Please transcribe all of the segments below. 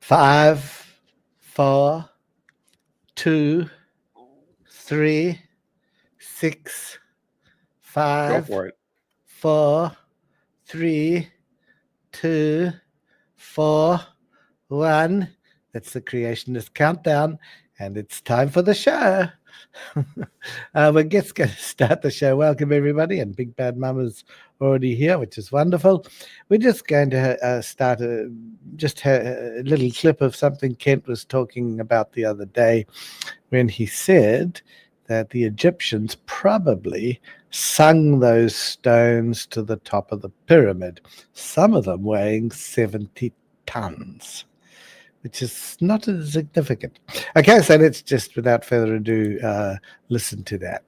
5, 4, 2, 3, 6, Go 5, for it. 4, 3, 2, 4, 1. That's the creationist countdown, and it's time for the show. We're just going to start the show. Welcome, everybody, and Big Bad Mama's already here, which is wonderful. We're just going to start a little clip of something Kent was talking about the other day when he said that the Egyptians probably sung those stones to the top of the pyramid, some of them weighing 70 tons, which is not insignificant. Okay, so let's just, without further ado, listen to that.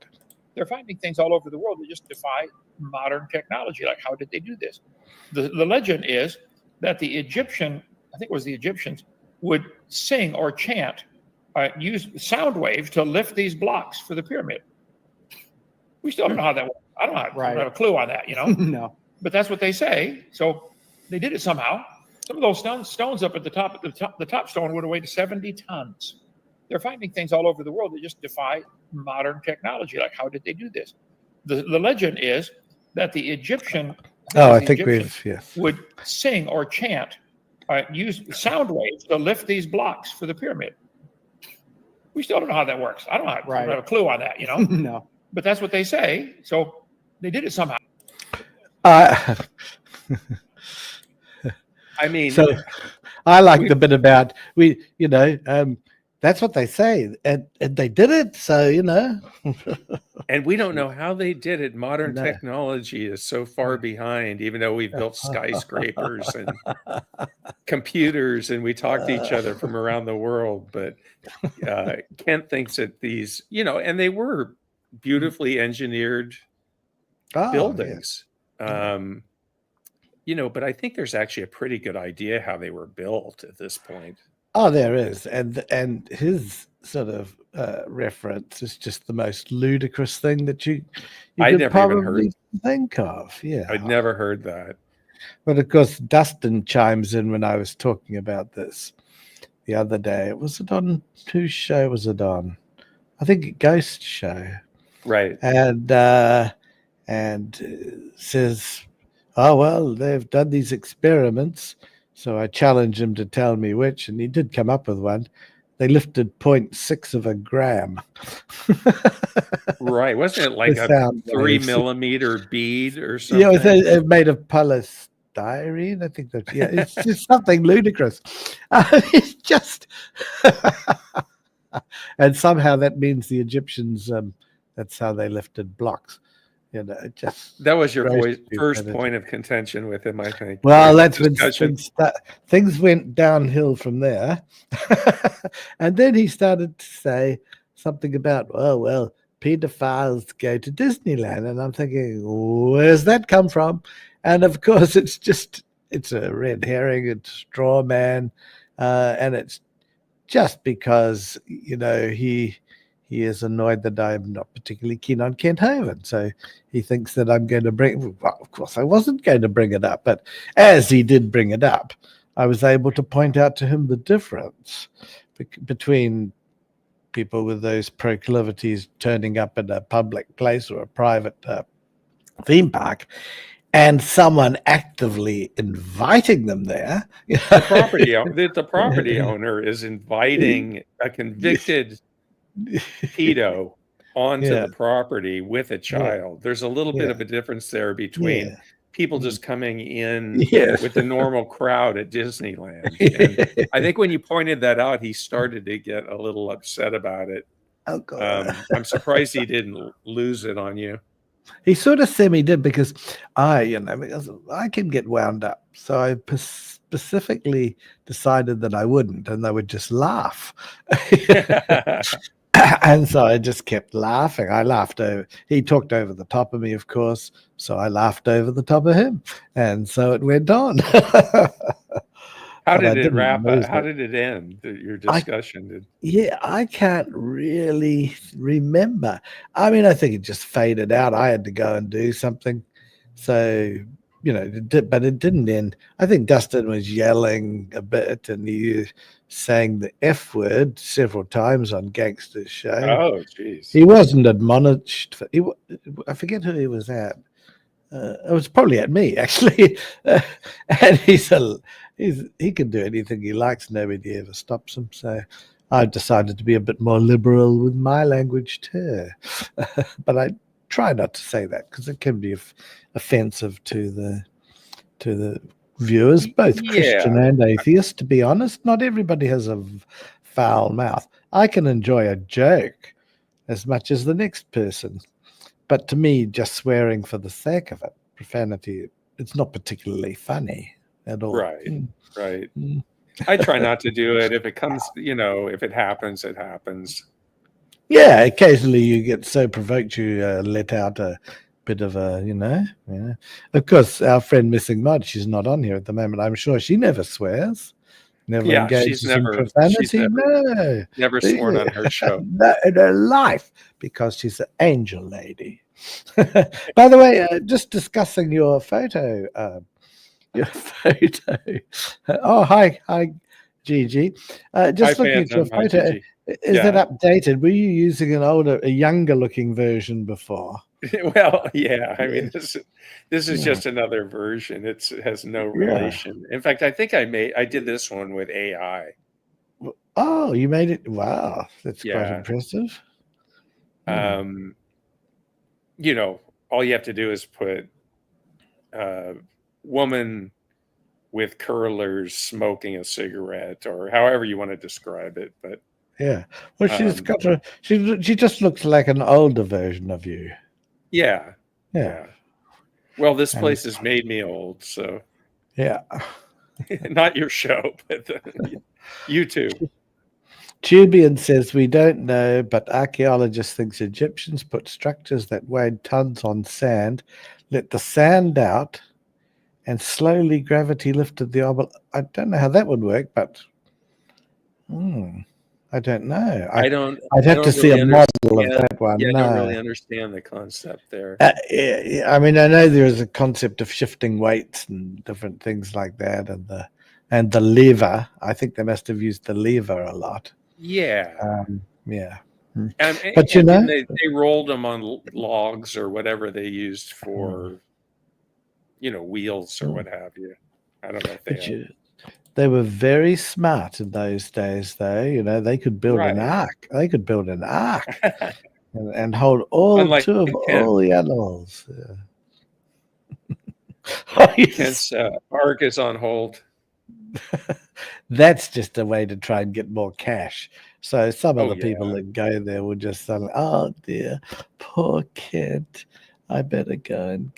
They're finding things all over the world that just defy modern technology. Like, how did they do this? The legend is that the Egyptians would sing or chant, use sound waves to lift these blocks for the pyramid. We still don't know how that works. I don't have a clue on that, No. But that's what they say. So they did it somehow. Some of those stones up at the top stone would have weighed 70 tons. They're finding things all over the world that just defy modern technology. Like, how did they do this? The legend is that the Egyptians would sing or chant, use sound waves to lift these blocks for the pyramid. We still don't know how that works. I don't have a clue on that, No. But that's what they say. So they did it somehow. I mean, so I like the bit about that's what they say, and they did it. So and we don't know how they did it. Modern technology is so far behind, even though we've built skyscrapers and computers, and we talk to each other from around the world. But Kent thinks that these, and they were beautifully engineered buildings. Yes. But I think there's actually a pretty good idea how they were built at this point. Oh, there is, and his sort of reference is just the most ludicrous thing that you I could never probably even heard. think of. Yeah, I'd never heard that. But of course, Dustin chimes in when I was talking about this the other day. Was it on whose show was it on? I think a Ghost show, right? And says, oh, well, they've done these experiments. So I challenged him to tell me which, and he did come up with one. They lifted 0.6 of a gram. Right. Wasn't it like a 3 millimeter bead or something? Yeah, it's made of polystyrene. I think that, it's just something ludicrous. It's just, and somehow that means the Egyptians, that's how they lifted blocks. Just that was your first point of contention with him, I think. Well, that's when things went downhill from there. And then he started to say something about, well, pedophiles go to Disneyland. And I'm thinking, where's that come from? And of course, it's a red herring, it's straw man. And it's just because, he is annoyed that I'm not particularly keen on Kent Haven. So he thinks that I'm going to well, of course, I wasn't going to bring it up. But as he did bring it up, I was able to point out to him the difference between people with those proclivities turning up in a public place or a private theme park and someone actively inviting them there. The property owner is inviting a convicted pedo onto the property with a child. There's a little bit of a difference there between people just coming in with the normal crowd at Disneyland. And I think when you pointed that out, he started to get a little upset about it. Oh, God. I'm surprised he didn't lose it on you. He sort of semi-did because because I can get wound up. So I specifically decided that I wouldn't, and they would just laugh. And so I just kept laughing. I laughed over. He talked over the top of me, of course. So I laughed over the top of him. And so it went on. How did it wrap up? How did it end, your discussion? I can't really remember. I mean, I think it just faded out. I had to go and do something. So but it didn't end. I think Dustin was yelling a bit, and he saying the F word several times on Gangster's show. Oh, jeez. He wasn't admonished. I forget who he was at. It was probably at me, actually. And he can do anything he likes. Nobody ever stops him. So I've decided to be a bit more liberal with my language too. But I try not to say that because it can be offensive to the viewers, both Christian and atheist. To be honest, not everybody has a foul mouth. I can enjoy a joke as much as the next person. But to me, just swearing for the sake of it, profanity, it's not particularly funny at all. Right. I try not to do it. If it comes, if it happens, it happens. Yeah, occasionally you get so provoked you let out a bit of a, Of course, our friend Missing Mud, she's not on here at the moment. I'm sure she never swears. Never engages in profanity. Never sworn on her show. No, in her life, because she's an angel lady. By the way, just discussing your photo. Oh, hi, Gigi. Just looking at your photo. Is it updated? Were you using a younger-looking version before? Well, yeah. I mean, this is just another version. It has no relation. In fact, I think I did this one with AI. Oh, you made it! Wow, that's quite impressive. All you have to do is put woman with curlers smoking a cigarette, or however you want to describe it. But yeah, well, she's got she just looks like an older version of you. Yeah. Well, this place has made me old, so yeah. Not your show, but you too. Tubian says we don't know, but archaeologists think Egyptians put structures that weighed tons on sand, let the sand out, and slowly gravity lifted the obelisk. I don't know how that would work, but I don't know. I'd have to see a model of that one. Yeah, I don't really understand the concept there. I mean, I know there is a concept of shifting weights and different things like that, and the lever. I think they must have used the lever a lot. Yeah. But they rolled them on logs or whatever they used for, wheels or what have you. I don't know if they were very smart in those days, though. They could build an ark. They could build an ark and hold all two of all the animals. Kent's ark is on hold. That's just a way to try and get more cash. So some of the people that go there will just say, "Oh dear, poor Kent. I better go and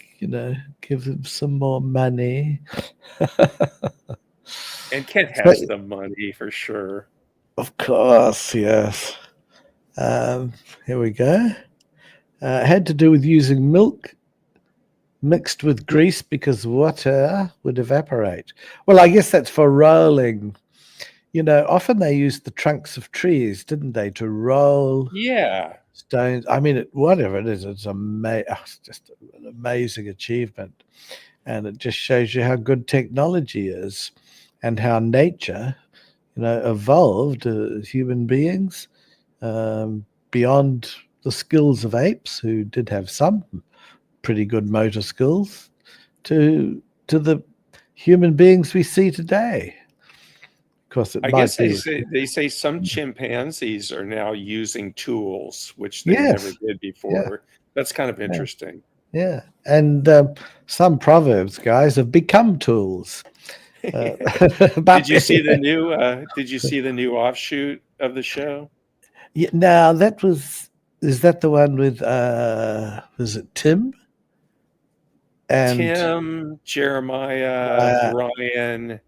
give him some more money." And Kent has the money for sure. Of course, yes. Here we go. Had to do with using milk mixed with grease because water would evaporate. Well, I guess that's for rolling. Often they used the trunks of trees, didn't they, to roll stones. I mean, whatever it is, it's just an amazing achievement. And it just shows you how good technology is and how nature, evolved human beings beyond the skills of apes, who did have some pretty good motor skills, to the human beings we see today. Of course, I guess they say some chimpanzees are now using tools, which they never did before. Yeah. That's kind of interesting. Yeah, and some proverbs, guys, have become tools. Did you see the new? Did you see the new offshoot of the show? Yeah. Now is that the one with? Was it Tim? And Tim, Jeremiah, Ryan,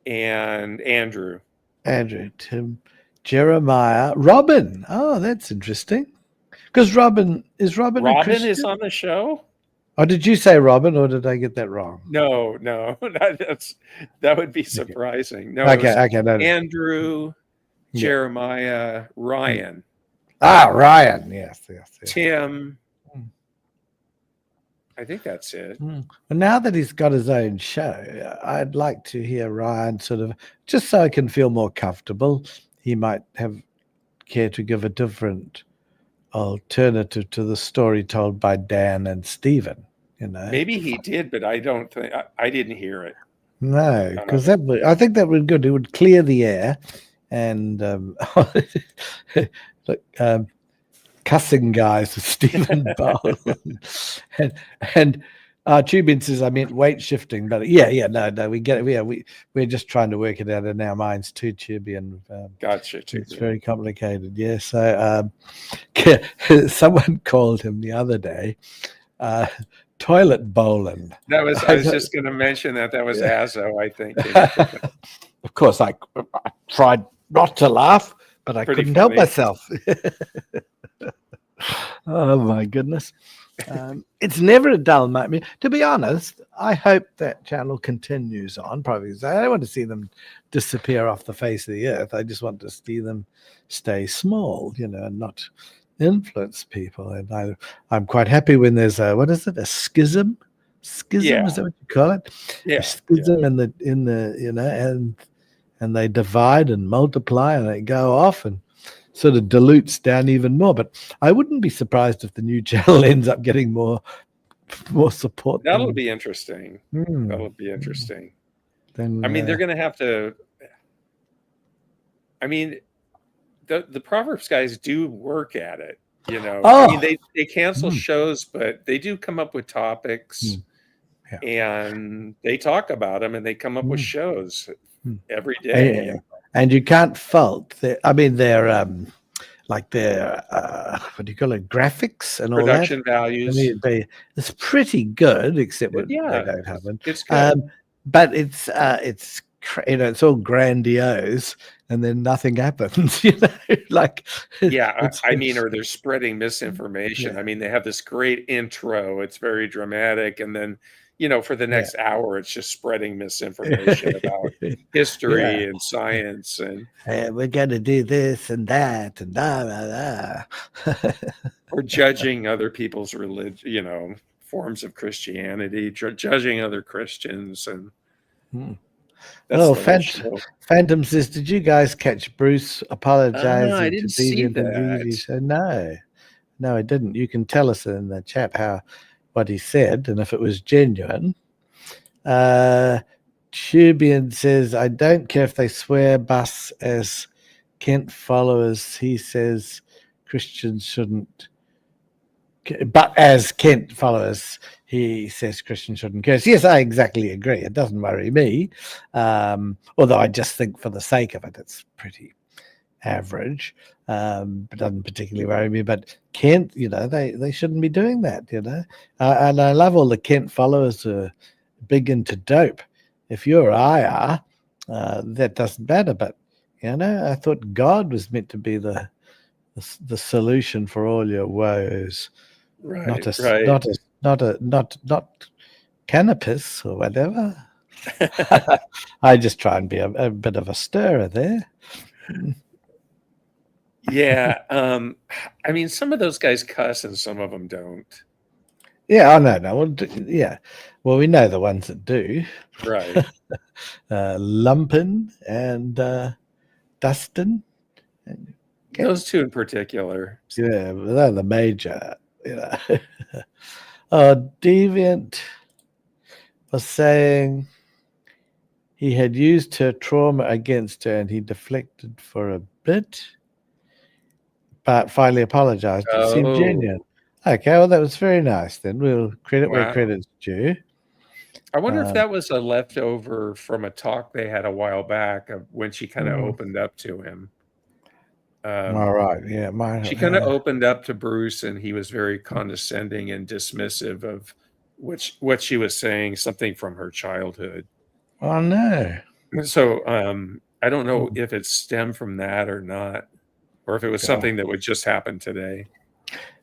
and Andrew. Tim, Jeremiah, Robin. Oh, that's interesting. Because Robin is on the show. Oh, did you say Robin, or did I get that wrong? No, that would be surprising. No, okay. Andrew, Jeremiah, Ryan. Ryan, yes. Tim. I think that's it. And now that he's got his own show, I'd like to hear Ryan sort of, just so I can feel more comfortable, he might care to give a different alternative to the story told by Dan and Stephen. Maybe he did, but I don't think I didn't hear it. No, because I think that would be good. It would clear the air, and cussing guys with Stephen Bawles, and Tubin says I meant weight shifting, but no, we get it. We're just trying to work it out in our minds too, Tubian. Gotcha. It's very complicated. Yeah. So someone called him the other day. Toilet bowling. I was just going to mention that was Azo, I think. Of course, I tried not to laugh, but I couldn't help myself. Oh my goodness. It's never a dull moment. To be honest, I hope that channel continues on, probably because I don't want to see them disappear off the face of the earth. I just want to see them stay small, and not influence people. And I'm quite happy when there's a schism. Schism, is that what you call it? Yeah. A schism in the and they divide and multiply and they go off and sort of dilutes down even more. But I wouldn't be surprised if the new channel ends up getting more support. That'll be interesting. That'll be interesting. Then they're going to have to. The Proverbs guys do work at it, they cancel shows, but they do come up with topics and they talk about them and they come up with shows every day. And you can't fault they're like their what do you call it, graphics and all that. Production values. It's pretty good, except when they don't happen. It's good. But it's all grandiose, and then nothing happens. Or they're spreading misinformation. They have this great intro; it's very dramatic, and then for the next hour, it's just spreading misinformation about history and science, and we're going to do this and that, and blah blah blah. Or judging other people's religion, forms of Christianity, judging other Christians, and. Phantom says, did you guys catch Bruce apologizing? I didn't see that. He said, no, I didn't. You can tell us in the chat what he said and if it was genuine. Tubian says, I don't care if they swear bus as Kent followers. He says Christians shouldn't. But as Kent followers, he says Christians shouldn't curse. Yes, I exactly agree. It doesn't worry me. Although I just think for the sake of it, it's pretty average. It doesn't particularly worry me. But Kent, they shouldn't be doing that, and I love all the Kent followers who are big into dope. If you or I are, that doesn't matter. But, I thought God was meant to be the solution for all your woes. Right, not cannabis or whatever. I just try and be a bit of a stirrer there. Yeah, some of those guys cuss and some of them don't. Yeah, I know. Well, we know the ones that do. Right. Lumpin and Dustin. Those two in particular. Yeah, they're the major. Deviant was saying he had used her trauma against her and he deflected for a bit, but finally apologized. It seemed genuine. Okay, well, that was very nice then. We'll credit where credit's due. I wonder if that was a leftover from a talk they had a while back of when she kind of opened up to him. All right. Yeah. She kind of opened up to Bruce and he was very condescending and dismissive of what she was saying, something from her childhood. Oh, no. So I don't know if it stemmed from that or not, or if it was something that would just happen today.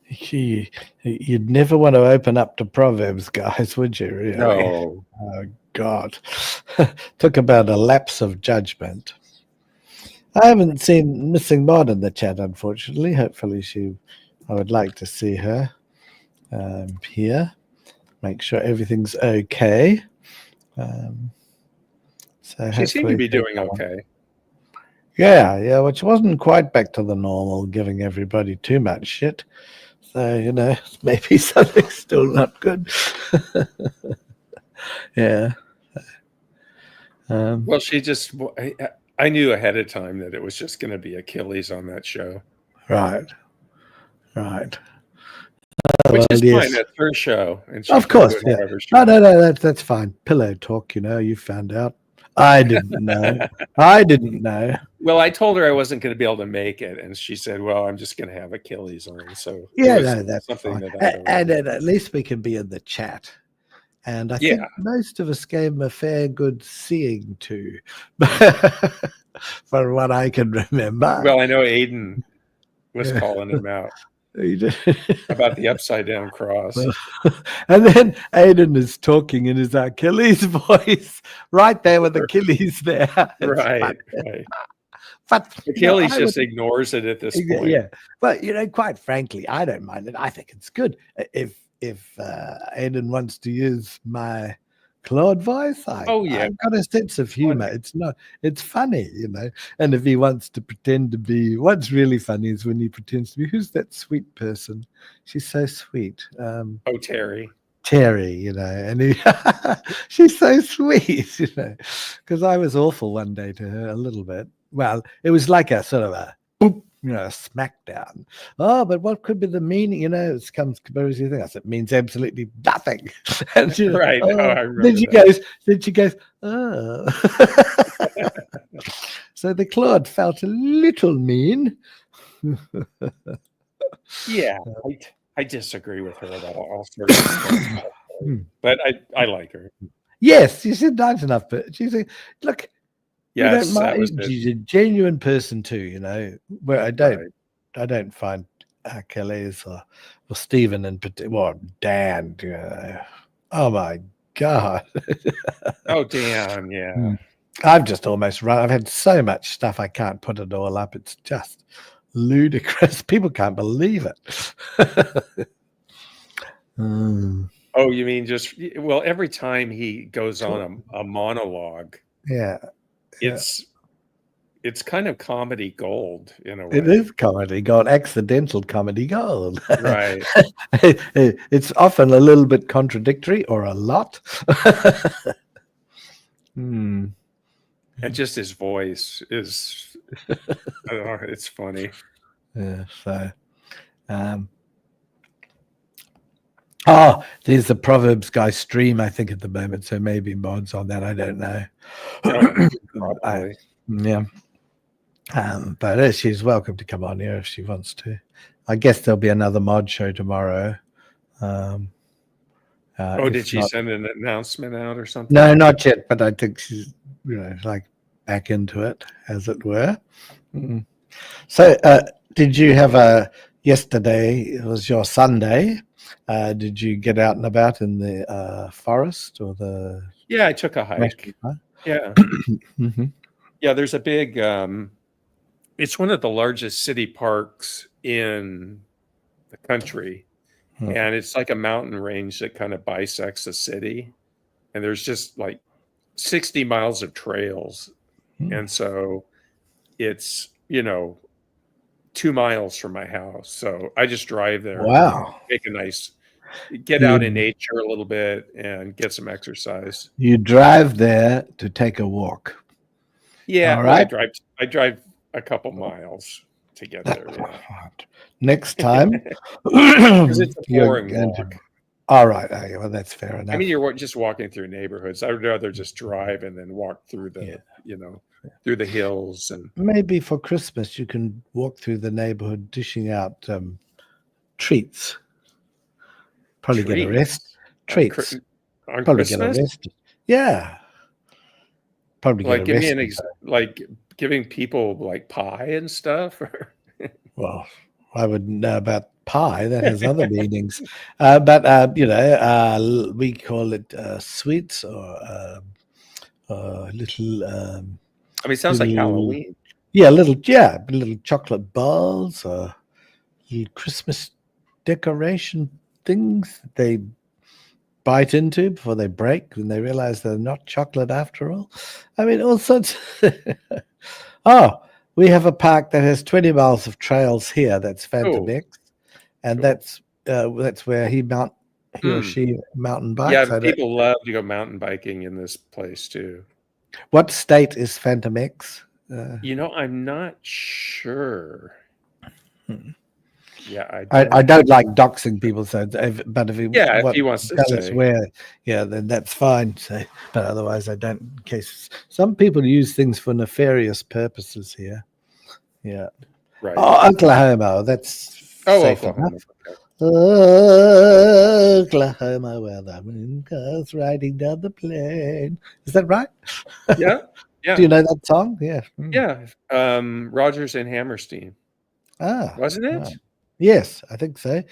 You'd never want to open up to Proverbs, guys, would you? Really? No. Oh, God. Took about a lapse of judgment. I haven't seen Missing Mod in the chat, unfortunately. Hopefully I would like to see her here. make sure everything's okay. So She seemed to be hopefully doing okay. Yeah, which wasn't quite back to the normal, giving everybody too much shit. So, maybe something's still not good. Yeah. Well, I knew ahead of time that it was just going to be Achilles on that show. Right. Which is yes. fine. That's her show. And she Of can course, do it yeah. however she No, that's fine. Pillow talk, you found out. I didn't know. Well, I told her I wasn't going to be able to make it, and she said, "Well, I'm just going to have Achilles on." So Yeah, no, that's something fine. that And then at least we can be in the chat. And I think most of us gave him a fair good seeing to, for what I can remember. Well, I know Aiden was calling him out about the upside down cross. And then Aiden is talking in his Achilles voice, right there with Achilles there. Right. But Achilles just ignores it at this point. Yeah, but quite frankly, I don't mind it. I think it's good if Aiden wants to use my Claude voice. I've got a sense of humor. It's funny, And if he wants to pretend to be, what's really funny is when he pretends to be, who's that sweet person? She's so sweet. Terry. Terry, and she's so sweet, because I was awful one day to her a little bit. Well, it was like a sort of a boop, a smackdown. Oh, but what could be the meaning? It comes conspiracy thing. I said, it means absolutely nothing. And she, right. Then she goes, oh. So the Claude felt a little mean. Yeah, I disagree with her about all sorts of stuff. But I like her. Yes, she's nice enough, but she's look. Yes, she's a genuine person too, where I don't find Achilles or Stephen in particular, Dan, oh my God. Oh, Dan, yeah. I've just almost run. I've had so much stuff I can't put it all up. It's just ludicrous. People can't believe it. Oh, you mean every time he goes on a monologue. Yeah. It's kind of comedy gold in a way. It is comedy gold, accidental comedy gold. Right. It's often a little bit contradictory or a lot. And just his voice is, it's funny. Yeah. So, there's the Proverbs guy stream, I think, at the moment. So maybe mods on that. I don't know. Probably. Yeah. But she's welcome to come on here if she wants to. I guess there'll be another mod show tomorrow. Did she send an announcement out or something? No, not yet. But I think she's, like back into it, as it were. So, did you have yesterday? It was your Sunday. Did you get out and about in the forest or the? Yeah, I took a hike. Yeah. Yeah, there's a big. It's one of the largest city parks in the country, and it's like a mountain range that kind of bisects the city, and there's just like 60 miles of trails, and so it's 2 miles from my house, so I just drive there. Wow! Get out in nature a little bit and get some exercise. You drive there to take a walk. Yeah, all right. I drive a couple miles to get there. Yeah. Next time, because it's a boring walk. All right, well, that's fair enough. I mean, you're just walking through neighborhoods. I would rather just drive and then walk through the, through the hills. And maybe for Christmas you can walk through the neighborhood dishing out treats. Probably get arrested. Treats. On probably Christmas? Get arrested. Yeah. Probably like get arrested. Give me like giving people like pie and stuff. Well, I wouldn't know about pie. That has other meanings. But we call it sweets or little. I mean, it sounds like Halloween. Yeah, little chocolate balls or little Christmas decoration things they bite into before they break, when they realize they're not chocolate after all. I mean, all sorts. Oh, we have a park that has 20 miles of trails here. That's Phantom Oh, X, and cool. that's where he or she mountain bikes. Yeah, people love to go mountain biking in this place too. What state is Phantom X? I'm not sure. Yeah, I don't like doxing people, but if he wants to tell us say. where, then that's fine. So, but otherwise, I don't. In case some people use things for nefarious purposes here. Yeah. Right. Oh, Oklahoma. That's safe Oklahoma. enough. Oklahoma, where the moon goes riding down the plain. Is that right? Yeah. Do you know that song? Yeah. Yeah. Rogers and Hammerstein. Wasn't it? Right. Yes, I think so.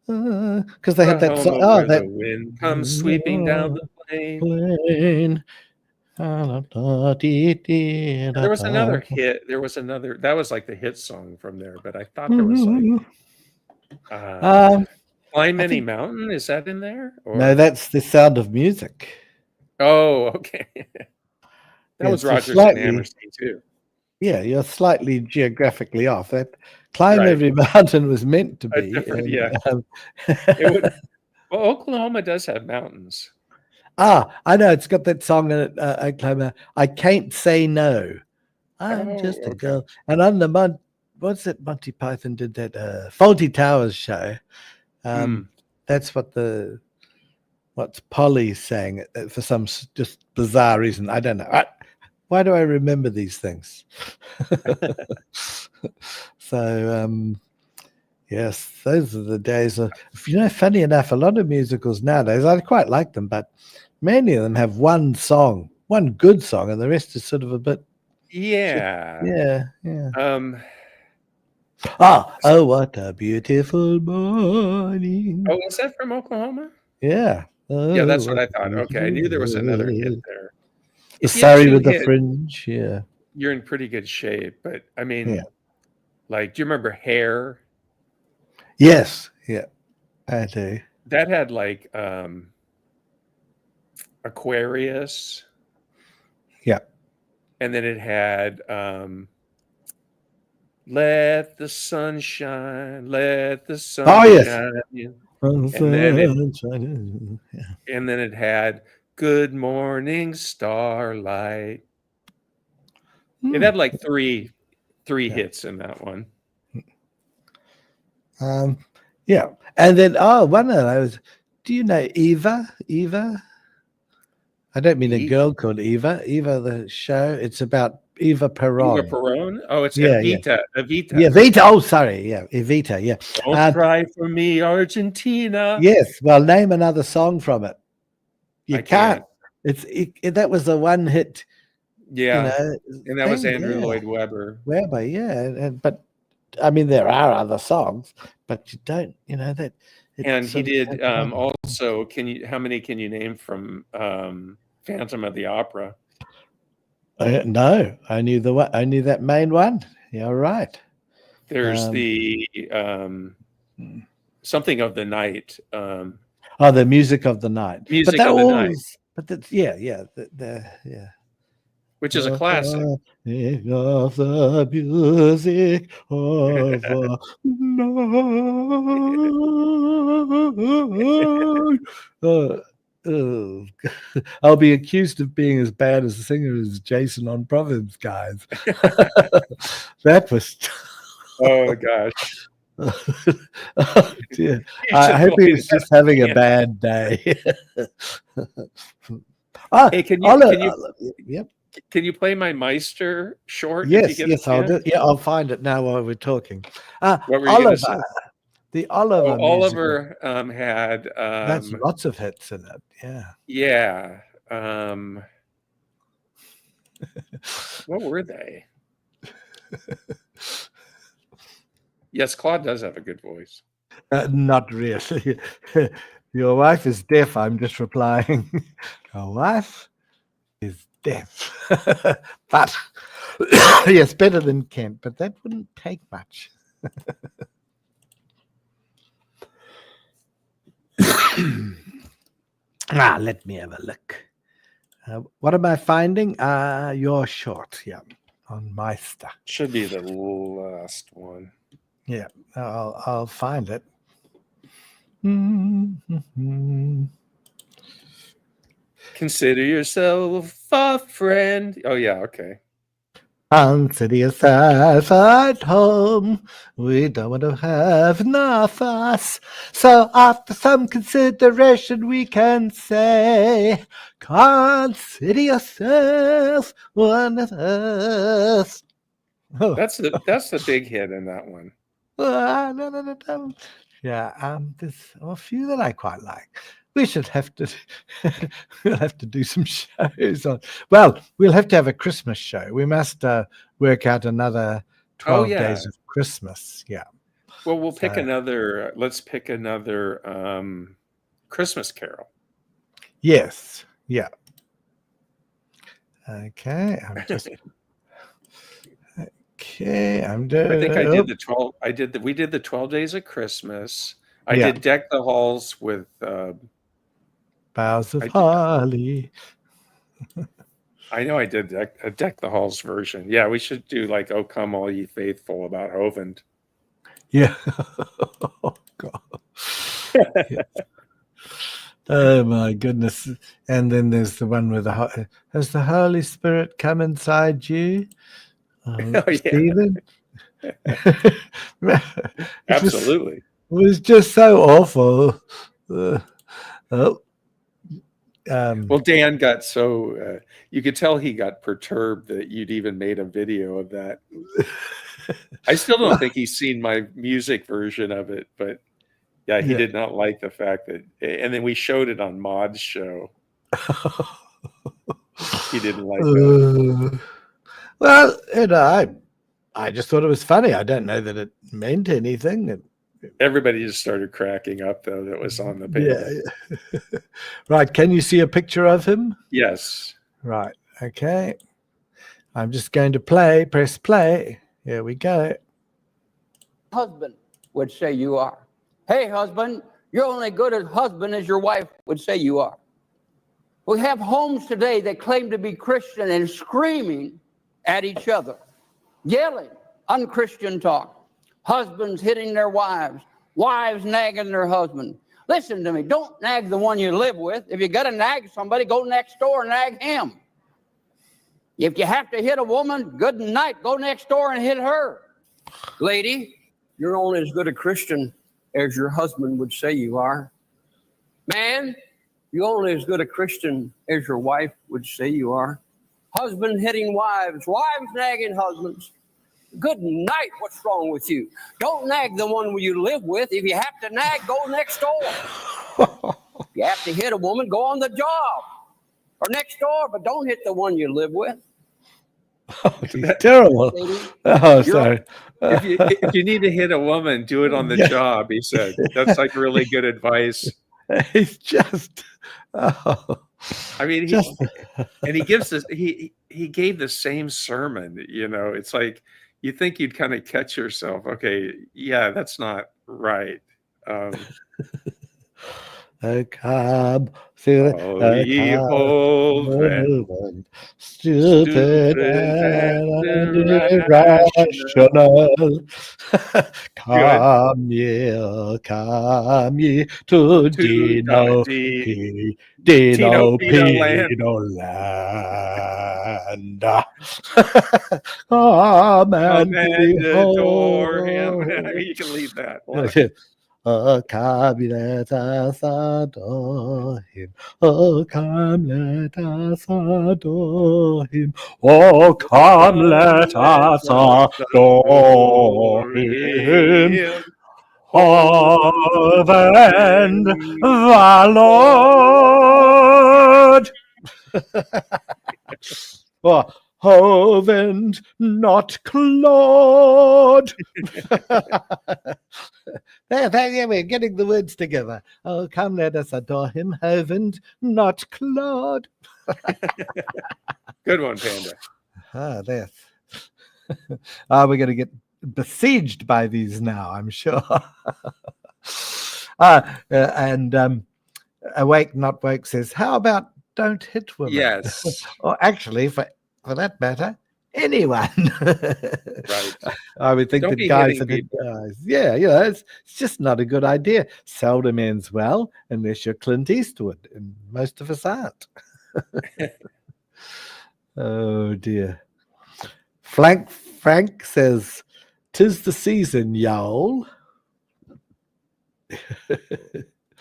Because they had that song. Where the wind comes sweeping down the plain. There was another hit. That was like the hit song from there, but I thought there was like Climb Any Mountain. Is that in there? Or? No, that's The Sound of Music. Oh, okay. That was Rogers and Hammerstein too. Yeah, you're slightly geographically off. That Climb Every Mountain was meant to be. Well, Oklahoma does have mountains. I know. It's got that song in it, Oklahoma. I Can't Say No. I'm just a girl. And on the what's that Monty Python did that Fawlty Towers show. That's what's Polly saying for some just bizarre reason. I don't know. Why do I remember these things? So, yes, those are the days of, funny enough, a lot of musicals nowadays, I quite like them, but many of them have one good song, and the rest is sort of a bit. Yeah. Oh, what a beautiful morning. Oh, is that from Oklahoma? Yeah. Yeah, that's what I thought. Okay, I knew there was another hit there. Sorry with the fringe, yeah. You're in pretty good shape, but I mean, like, do you remember Hair? Yes, yeah, I do. That had like Aquarius. Yeah. And then it had Let the Sun Shine, Let the Sun Shine. And then it had Good Morning Starlight. It had like three hits in that one. Yeah. And then one of those, do you know Eva? I don't mean a girl called Eva. Eva, the show. It's about Eva Peron. Eva Peron? Oh, it's Evita. Evita. Yeah, Evita. Oh, sorry. Yeah, Evita. Yeah. Don't cry for me, Argentina. Yes. Well, name another song from it. You can't. That was the one hit. Yeah. And that was Andrew Lloyd Webber. But I mean, there are other songs, but you don't, that. And he did also. How many can you name from Phantom of the Opera? No, I knew that main one. You're right. There's the Something of the Night. The Music of the Night. Music of the Night. But that's which is a classic. Of the music of the night. I'll be accused of being as bad as a singer as Jason on Proverbs, guys. That was. Oh gosh. Oh dear. I hope he was just having a bad day. Hey, can you play my Meister short? Yes, I'll do. Yeah, I'll find it now while we're talking. What were you going to say? The Oliver. Oliver had. That's lots of hits in it. Yeah. Yeah. What were they? Yes, Claude does have a good voice. Not really. Your wife is deaf. I'm just replying. Your wife is deaf. But yes, better than Kent, but that wouldn't take much. Let me have a look. What am I finding? You're short. Yeah, on my stuff. Should be the last one. Yeah, I'll find it. Mm-hmm. Consider yourself a friend. Oh yeah, okay. Consider yourself at home. We don't want to have enough us. So after some consideration, we can say, consider yourself one of us. Oh. That's the big hit in that one. No. Yeah, there's a few that I quite like. We should have to we'll have to do some shows on. Well, we'll have to have a Christmas show. We must work out another 12 days of Christmas. Yeah. Well, we'll pick another. Let's pick another Christmas Carol. Yes. Yeah. Okay. I'm doing. I think I did the 12. We did the 12 Days of Christmas. I did Deck the Halls with Boughs of Holly. I know I did Deck the Halls version. Yeah, we should do like "Oh Come All Ye Faithful" about Hovind. Yeah. Oh God. Yeah. Oh my goodness! And then there's the one with has the Holy Spirit come inside you? Stephen? Absolutely. It was just so awful. Well, Dan got so you could tell he got perturbed that you'd even made a video of that. I still don't think he's seen my music version of it, but yeah, he did not like the fact that, and then we showed it on Maud's show. He didn't like that. Well, I just thought it was funny. I don't know that it meant anything. Everybody just started cracking up, though, that was on the paper. Yeah. Right. Can you see a picture of him? Yes. Right. Okay. I'm just going to press play. Here we go. Husband would say you are. Hey, husband, you're only good as husband as your wife would say you are. We have homes today that claim to be Christian and screaming at each other, yelling unchristian talk. Husbands hitting their wives, wives nagging their husband. Listen to me, don't nag the one you live with. If you got to nag somebody, go next door and nag him. If you have to hit a woman, good night, go next door and hit her. Lady, you're only as good a Christian as your husband would say you are. Man, you're only as good a Christian as your wife would say you are. Husband hitting wives, wives nagging husbands. Good night, what's wrong with you? Don't nag the one you live with. If you have to nag, go next door. If you have to hit a woman, go on the job or next door, but don't hit the one you live with. Oh, that's terrible. Oh, sorry. If you need to hit a woman, do it on the job, he said. That's like really good advice. He's just... Oh. I mean, he gives this. He gave the same sermon. You know, it's like you think you'd kind of catch yourself. Okay, yeah, that's not right. Come, ye Hovind, stupid and irrational. Come ye to Dino land. Come and adore him. You can leave that. Oh, come, let us adore him. Oh, come, let us adore him. Oh, come, let us adore him. Hovind the Lord. Oh, Hovind, not Claude. There, we're getting the words together. Oh, come, let us adore him, Hovind, not Claude. Good one, Panda. There. We're going to get besieged by these now, I'm sure. Awake Not Woke says, how about don't hit women? Yes. Or actually, for that matter, anyone. Right. I would think Don't that be guys hitting that hit people. guys, yeah, you know, it's just not a good idea. Seldom ends well unless you're Clint Eastwood, and most of us aren't. Oh dear. Frank says, "'Tis the season, y'all."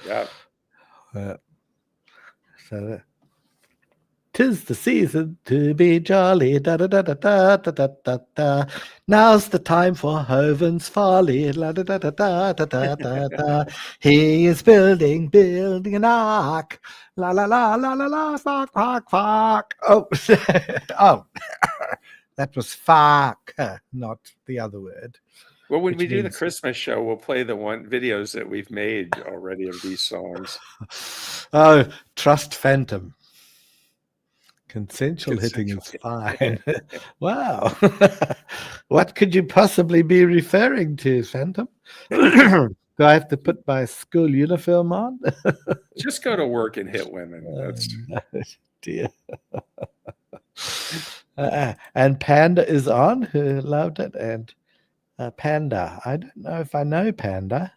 Yeah. So, "'Tis the season to be jolly, da da da da da da da da da. Now's the time for Hoven's folly, la da da da da da da da da. He is building an ark, la la la la la la, fuck fuck fuck." Oh, oh, that was fuck, not the other word. Well, when we Which do the means- Christmas show, we'll play the videos that we've made already of these songs. Oh, trust Phantom. Consensual hitting is Consensual. fine. Wow. What could you possibly be referring to, Phantom? Do I have to put my school uniform on? Just go to work and hit women. That's Oh, dear. And Panda is on, who loved it. And Panda. I don't know if I know Panda.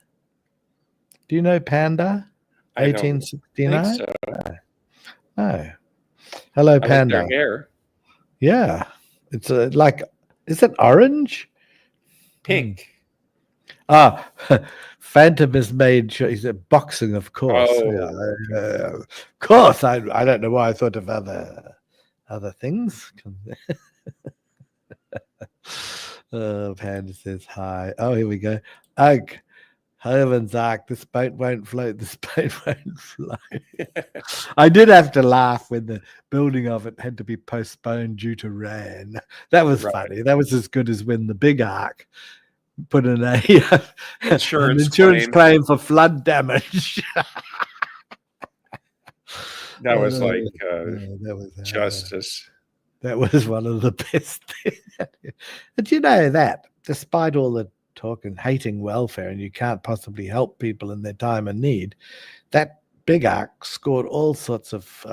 Do you know Panda? I don't 1869? think so. No. Hello, I like Panda. their hair. Yeah. It's like, is it orange? Pink. Ah, Phantom is made sure he's at boxing, of course. Oh, Yeah, of course. I don't know why I thought of other things. Panda says hi. Oh, here we go. Ugh. Heaven's Ark, this boat won't float, this boat won't fly. I did have to laugh when the building of it had to be postponed due to rain. That was funny. That was as good as when the big ark put in an insurance claim for flood damage. That was like justice. That was one of the best things. But you know that, despite all the talk and hating welfare, and you can't possibly help people in their time of need, that big ark scored all sorts of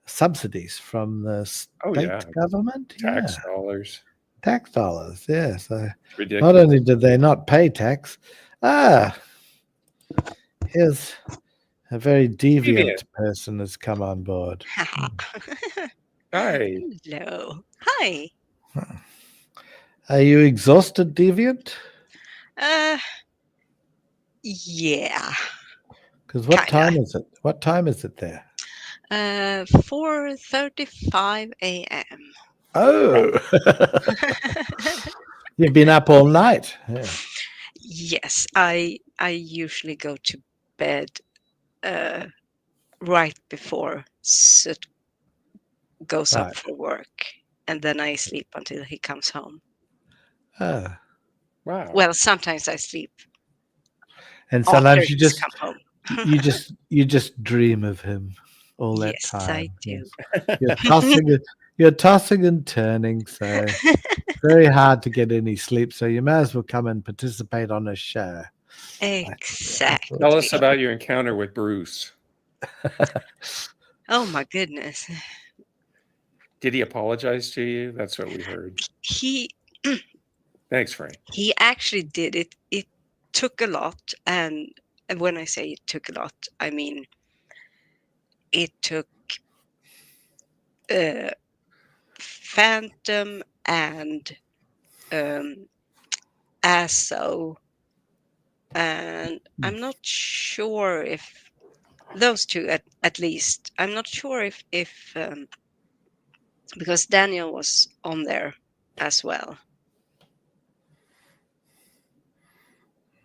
subsidies from the state government. Tax dollars. Tax dollars, yeah. So ridiculous. Not only did they not pay tax, here's a very deviant person has come on board. Hi. Hello. Hi. Are you exhausted, deviant? Yeah. Because what time is it? What time is it there? 4:35 a.m. Oh, you've been up all night. Yeah. Yes, I usually go to bed right before Sut goes up for work, and then I sleep until he comes home. Oh, wow. Well, sometimes I sleep, and sometimes you just come home. you just dream of him all that time. Yes, I do. You're tossing and turning, so very hard to get any sleep. So you may as well come and participate on a show. Exactly. Tell us about your encounter with Bruce. Oh my goodness. Did he apologize to you? That's what we heard. Thanks, Frank. He actually did it. It took a lot, and when I say it took a lot, I mean it took Phantom and ASO, and I'm not sure if those two at least. I'm not sure if because Daniel was on there as well.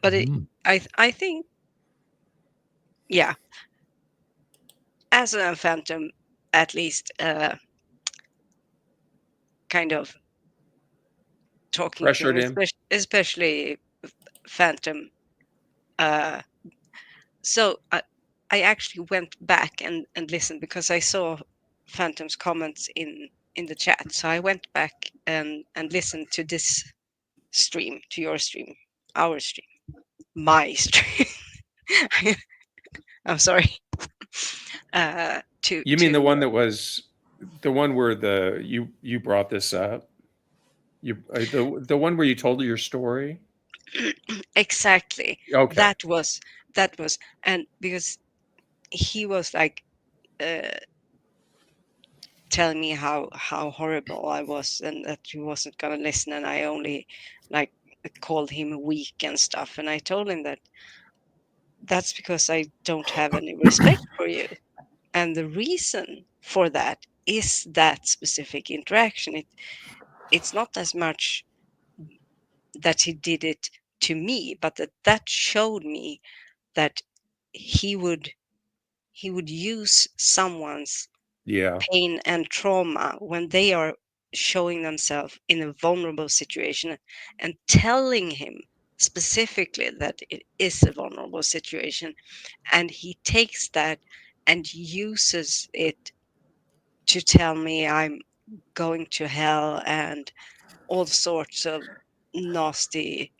But I think, yeah, as a Phantom, at least, kind of talking pressured to him, especially Phantom. So I actually went back and listened because I saw Phantom's comments in the chat. So I went back and listened to this stream, to your stream, our stream, my stream. I'm sorry. You mean the one that was the one where you brought this up? The one where you told your story? Exactly. Okay. That was, and because he was like telling me how horrible I was, and that he wasn't gonna listen, and I only like called him weak and stuff, and I told him that that's because I don't have any respect for you, and the reason for that is that specific interaction. It's not as much that he did it to me, but that showed me that he would use someone's Yeah. pain and trauma when they are showing themselves in a vulnerable situation and telling him specifically that it is a vulnerable situation, and he takes that and uses it to tell me I'm going to hell and all sorts of nasty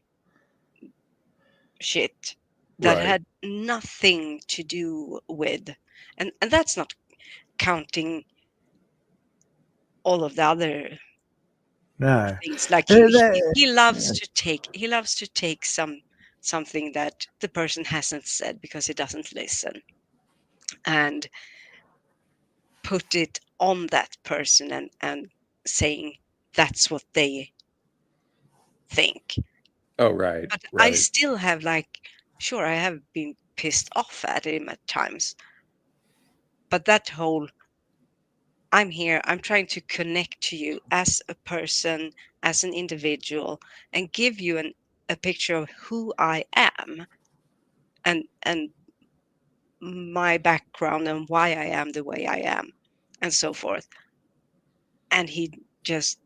shit that Right. had nothing to do with, and that's not counting all of the other No. things. Like That- he loves to take something that the person hasn't said because he doesn't listen, and put it on that person, and saying that's what they think. Oh, right. But I Right. still have, like, sure, I have been pissed off at him at times, but that whole, I'm here, I'm trying to connect to you as a person, as an individual, and give you a picture of who I am, and my background, and why I am the way I am, and so forth. And he just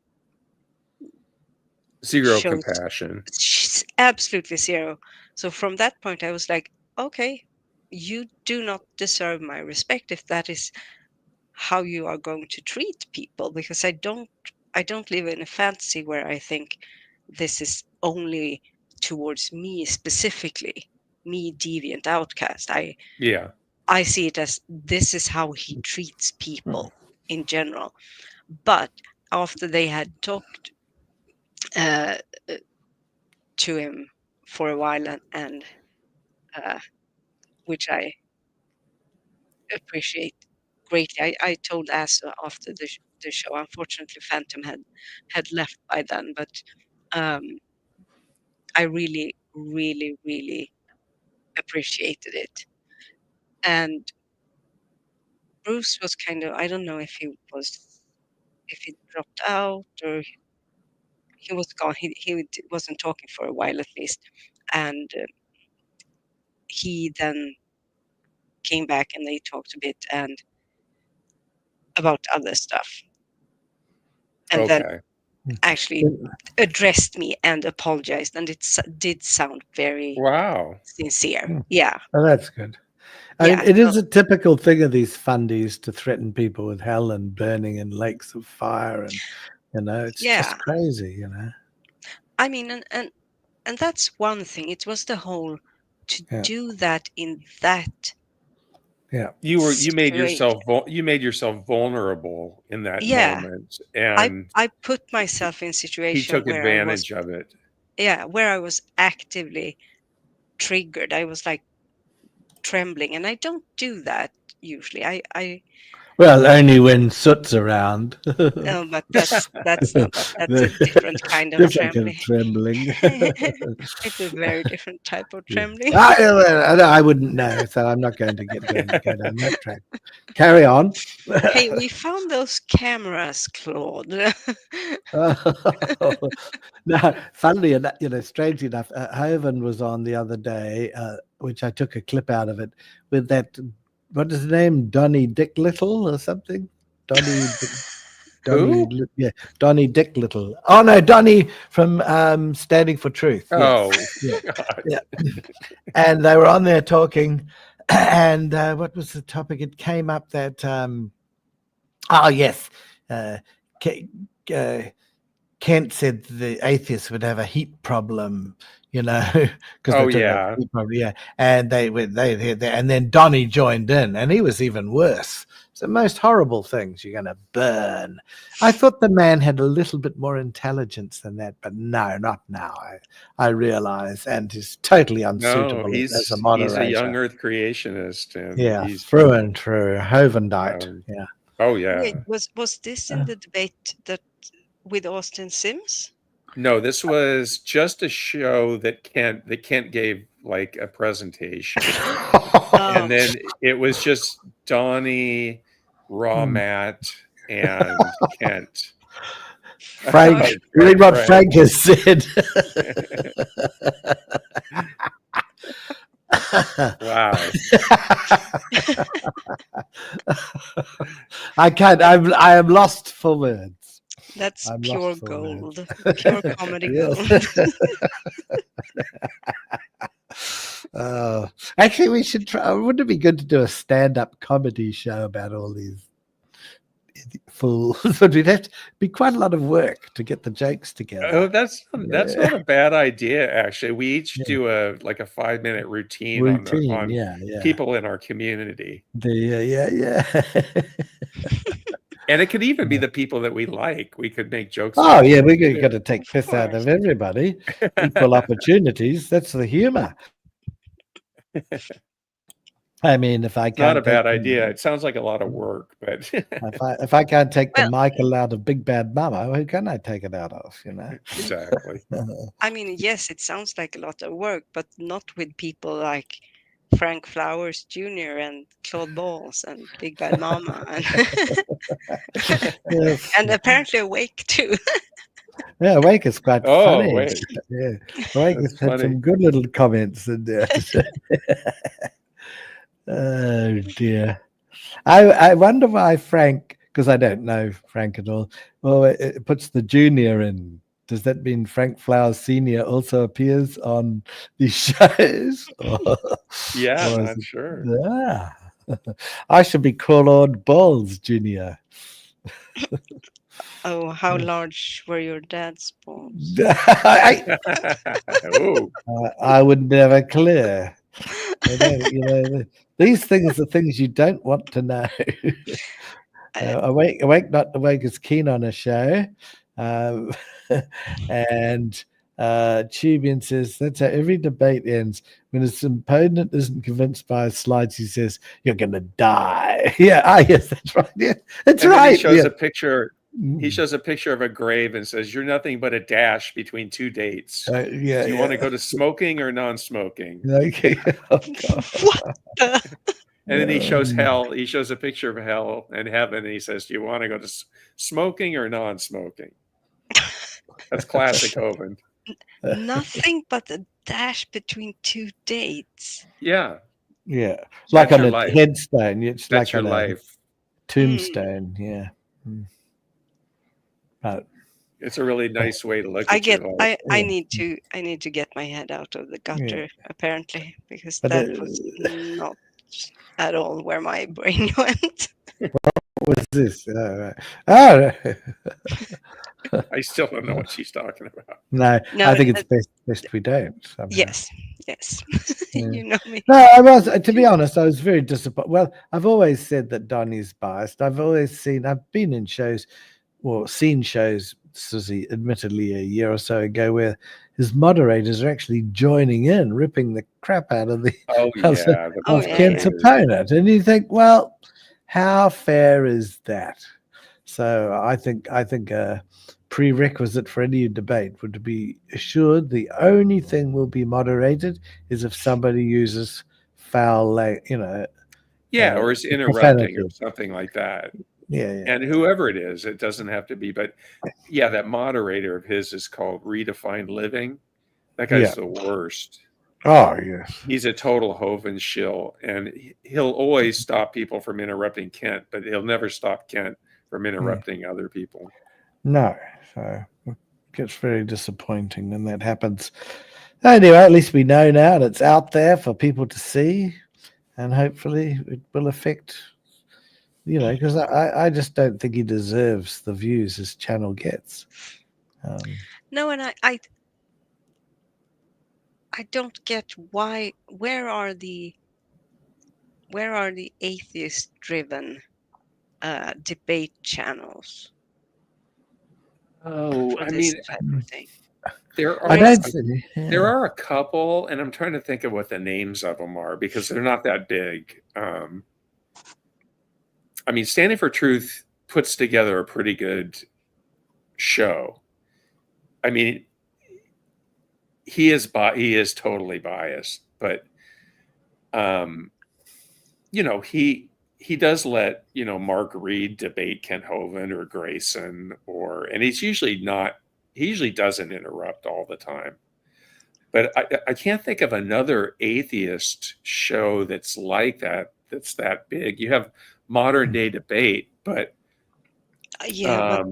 Zero shows compassion. absolutely zero. So from that point, I was like, okay, you do not deserve my respect if that is how you are going to treat people, because I don't live in a fantasy where I think this is only towards me specifically, me deviant outcast. Yeah. I see it as this is how he treats people in general. But after they had talked uh, to him for a while, and which I appreciate greatly. I told Asa after the show. Unfortunately, Phantom had left by then, but um, I really, really, really appreciated it. And Bruce was kind of, I don't know if he dropped out or he was gone. Wasn't talking for a while at least, and he then came back and they talked a bit and about other stuff, and then Okay. actually addressed me and apologized, and it did sound very Wow. sincere. Yeah, Oh, that's good. I mean, yeah. it So, is a typical thing of these fundies to threaten people with hell and burning in lakes of fire, and it's yeah. just crazy. I mean, and that's one thing. It was the whole to Yeah. do that in that Yeah. You made situation. yourself vulnerable in that Yeah, moment, and I put myself in he situation took where I was, advantage of it. yeah, where I was actively triggered. I was like trembling, and I don't do that usually. I Well, only when Soot's around. but that's not, that's a different kind of Different kind trembling. of trembling. It's a very different type of trembling. I wouldn't know, so I'm not going to go down that track. Carry on. Hey, we found those cameras, Claude. No, funnily enough, strangely enough, Hovan was on the other day, which I took a clip out of it, with that, what is his name, Donnie Dick Little or something? Donnie Dick Little. Oh no, Donnie from Standing for Truth. Oh, Yes. God. Yeah. And they were on there talking, and what was the topic? It came up that oh yes, Kent said the atheists would have a heat problem, because Oh, they talk about heat problem, and and then Donnie joined in, and he was even worse. It's the most horrible things. You're going to burn. I thought the man had a little bit more intelligence than that, but no, not now. I realize, and he's totally unsuitable No, as a he's moderator. a young Earth creationist, and he's through and through, Hovendite. Oh yeah. Wait, was this in the debate that with Austin Sims? No, this was just a show that Kent gave like a presentation, and then it was just Donnie, Raw Matt, and Kent. Frank, read what Frank has said. Wow. I can't. I am lost for words. That's I'm pure lost for gold, pure comedy gold. Actually, we should try. Wouldn't it be good to do a stand-up comedy show about all these fools? But it'd have to be quite a lot of work to get the jokes together. Oh, that's not a bad idea, actually. We each do a 5-minute routine on people in our community. And it could even be the people that we like. We could make jokes. Oh yeah, we're going to take piss out of everybody. Equal opportunities. That's the humor. I mean, if I can't, not a bad idea. It sounds like a lot of work, but if I can't take the Michael out of Big Bad Mama, who can I take it out of? Exactly. I mean, yes, it sounds like a lot of work, but not with people like Frank Flowers Jr. and Claude Bawles and Big Bad Mama, and apparently Awake too. Yeah, Awake is quite funny. Wait. Yeah, Awake has had some good little comments in there. Oh dear. I wonder why Frank, because I don't know Frank at all, well, it puts the junior in. Does that mean Frank Flowers Sr. also appears on these shows? Yeah, I'm sure. Yeah. I should be Claude Bawles Jr. Oh, how large were your dad's balls? I would never clear. These things are things you don't want to know. Awake Not Awake is keen on a show. And Tubian says that's how every debate ends. When his opponent isn't convinced by his slides, he says, "You're gonna die." Yes, that's right. Yeah, that's right. He shows a picture. He shows a picture of a grave and says, "You're nothing but a dash between two dates. Do you want to go to smoking or non-smoking?" Okay. And then he shows hell. He shows a picture of hell and heaven, and he says, "Do you want to go to smoking or non-smoking?" That's classic Hovind. Nothing but a dash between two dates. Yeah. Like on a headstone. It's that's like your on life. A tombstone. Yeah. It's a really nice way to look at your life. I need to get my head out of the gutter, apparently, because that was not at all where my brain went. What was this? I still don't know what she's talking about. No, I think it's best we don't. Somehow. Yes. You know me. No, I was, to be honest, I was very disappointed. Well, I've always said that Donnie's biased. I've been in shows, seen shows, Susie, admittedly a year or so ago, where his moderators are actually joining in, ripping the crap out of Kent's opponent. And you think, well, how fair is that? So I think a prerequisite for any debate would be assured the only thing will be moderated is if somebody uses foul, or is interrupting or something like that. Yeah. And whoever it is, it doesn't have to be, but that moderator of his is called Redefined Living. That guy's the worst. Oh, yes. He's a total Hovind shill, and he'll always stop people from interrupting Kent, but he'll never stop Kent from interrupting other people. No, so it gets very disappointing when that happens. Anyway, at least we know now, and it's out there for people to see, and hopefully it will affect, because I just don't think he deserves the views his channel gets. No, and I don't get why. Where are the atheist-driven debate channels Oh, for I this mean, type of thing? there I are don't. there are a couple, and I'm trying to think of what the names of them are because they're not that big. I mean, Standing for Truth puts together a pretty good show. I mean, he is totally biased, but he does let Mark Reed debate Ken Hovind or Grayson, and he usually doesn't interrupt all the time. But I can't think of another atheist show that's like that's that big. You have Modern Day Debate, but Yeah,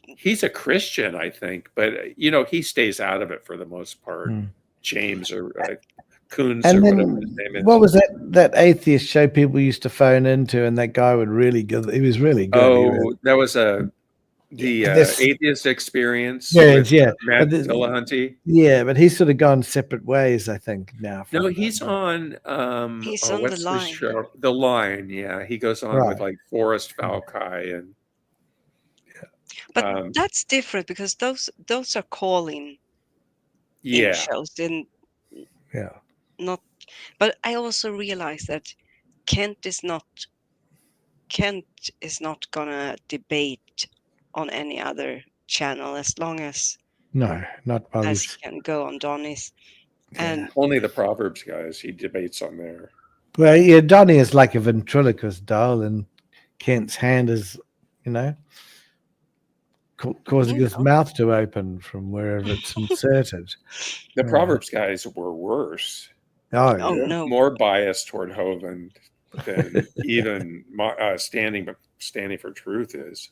he's a Christian, I think, but he stays out of it for the most part. James or Coons And or then whatever his name is. what was that atheist show people used to phone into, and that guy would really good. He was really good. That was the Atheist Experience with Matt Dillahunty. Yeah, but he's sort of gone separate ways, I think, now. No, he's on. he's on what's the line. show? The Line. Yeah, he goes on with like Forrest Falkai and. But that's different because those are calling in shows. Not. But I also realize that Kent is not gonna debate on any other channel as long as not while he can go on Donnie's. And only the Proverbs guys he debates on there. Well, yeah, Donnie is like a ventriloquist doll, and Kent's hand is, causing his mouth to open from wherever it's inserted. The Proverbs guys were worse. Oh no, more biased toward Hovind than even standing for Truth is.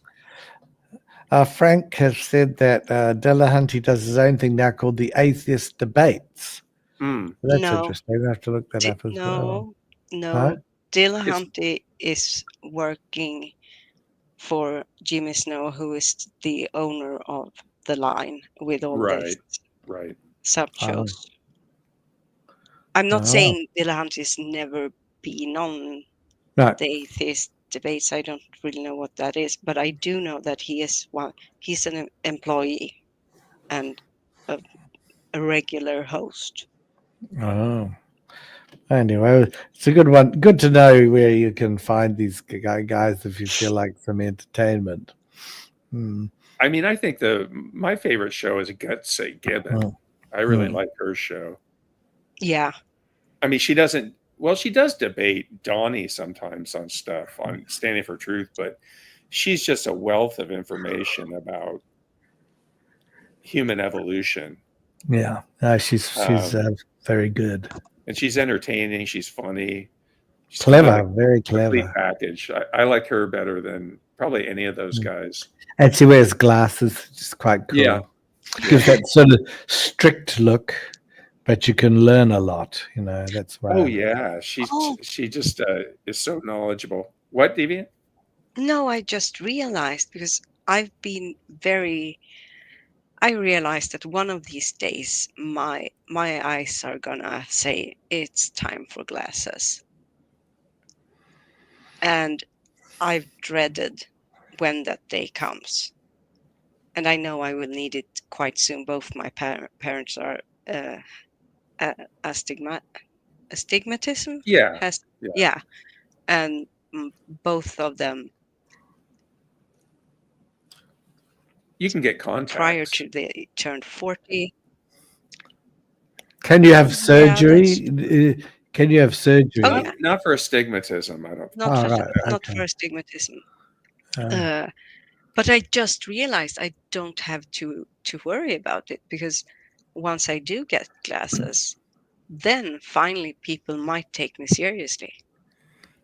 Frank has said that Dillahunty does his own thing now called the Atheist Debates. That's interesting. I have to look that up as well. No, Dillahunty is working for Jimmy Snow, who is the owner of The Line, with all these sub shows. I'm not saying Dillahunty's never been on the Atheist Debates. I don't really know what that is, but I do know that he's an employee and a regular host. Oh. Anyway, it's a good one. Good to know where you can find these guys if you feel like some entertainment. I mean, I think my favorite show is Gutsy Gibbon. I really like her show. Yeah. I mean, she does debate Donnie sometimes on stuff on Standing for Truth, but she's just a wealth of information about human evolution. Yeah, she's very good. And she's entertaining. She's funny. She's clever, very clever. Package. I like her better than probably any of those guys. And she wears glasses, which is quite cool. Yeah. Gives that sort of strict look, but you can learn a lot. That's why. Oh yeah, she just is so knowledgeable. What, Deviant? No, I just realized because I realized that one of these days my eyes are gonna say it's time for glasses. And I've dreaded when that day comes. And I know I will need it quite soon. Both my parents are astigmatism. Yeah. And both of them. You can get contacts prior to they turned 40. Can you have surgery? Can you have surgery? Oh, yeah. Not for astigmatism, I don't. Not for astigmatism. But I just realized I don't have to worry about it because once I do get glasses, then finally people might take me seriously.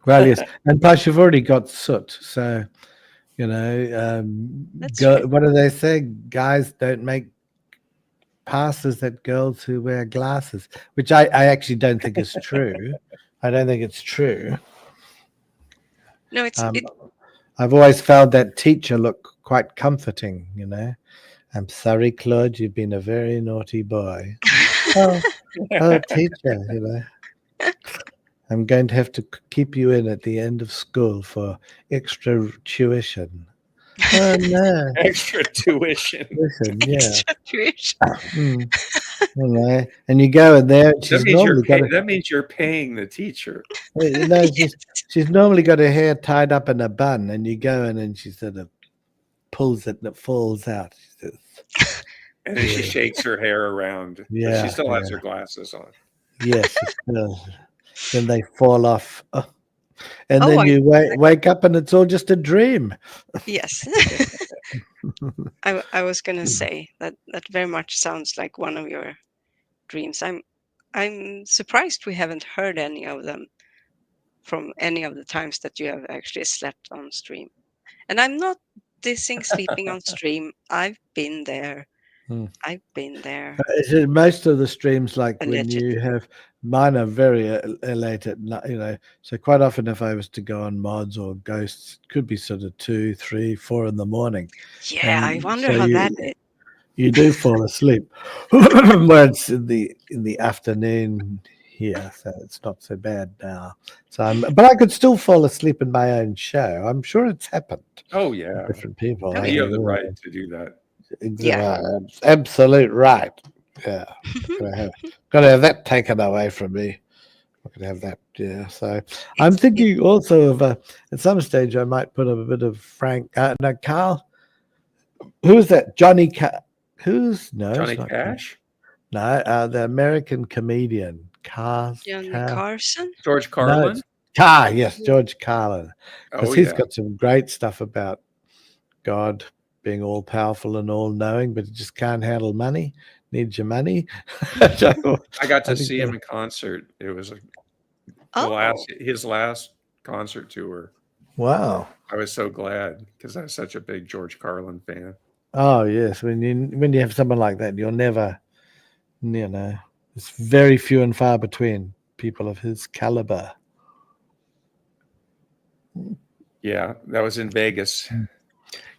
Well, yes, and plus you've already got soot, so. What do they say? Guys don't make passes at girls who wear glasses, which I actually don't think is true. I don't think it's true. No, it's. I've always found that teacher look quite comforting, I'm sorry, Claude, you've been a very naughty boy. Oh, teacher, I'm going to have to keep you in at the end of school for extra tuition. Oh, no. Extra tuition. Listen, yeah. Extra tuition. And you go in there, and That she's means, normally got that means you're paying the teacher. she's normally got her hair tied up in a bun, and you go in and she sort of pulls it and it falls out. She says, And then she shakes her hair around. But Yeah, she still has yeah. her glasses on. yes, it does. Then they fall off. And Oh, then I- you wake up and it's all just a dream. Yes. I was gonna say that very much sounds like one of your dreams. I'm surprised we haven't heard any of them from any of the times that you have actually slept on stream. And I'm not dissing sleeping on stream. I've been there. I've been there. Most of the streams, like when Alleged. you have mine, are very late at night. So quite often, if I was to go on mods or ghosts, it could be sort of 2, 3, 4 in the morning. Yeah, I And wonder so how that is. You do fall asleep where it's in the afternoon here, so it's not so bad now. But I could still fall asleep in my own show. I'm sure it's happened. Oh, yeah. Different people. Oh, You have the right to do that. Absolute right. Yeah, gotta have that taken away from me. I could have that. Yeah. So I'm thinking also of at some stage I might put a bit of Carl. Who is that? Johnny Johnny Cash? No, the American comedian Johnny Carson? George Carlin? Yes, George Carlin. Because he's yeah. got some great stuff about God being all powerful and all knowing, but he just can't handle money. Needs your money. I got to see him in concert. It was his last concert tour. Wow. I was so glad because I was such a big George Carlin fan. Oh yes, when you have someone like that, you'll never, it's very few and far between people of his caliber. Yeah, that was in Vegas.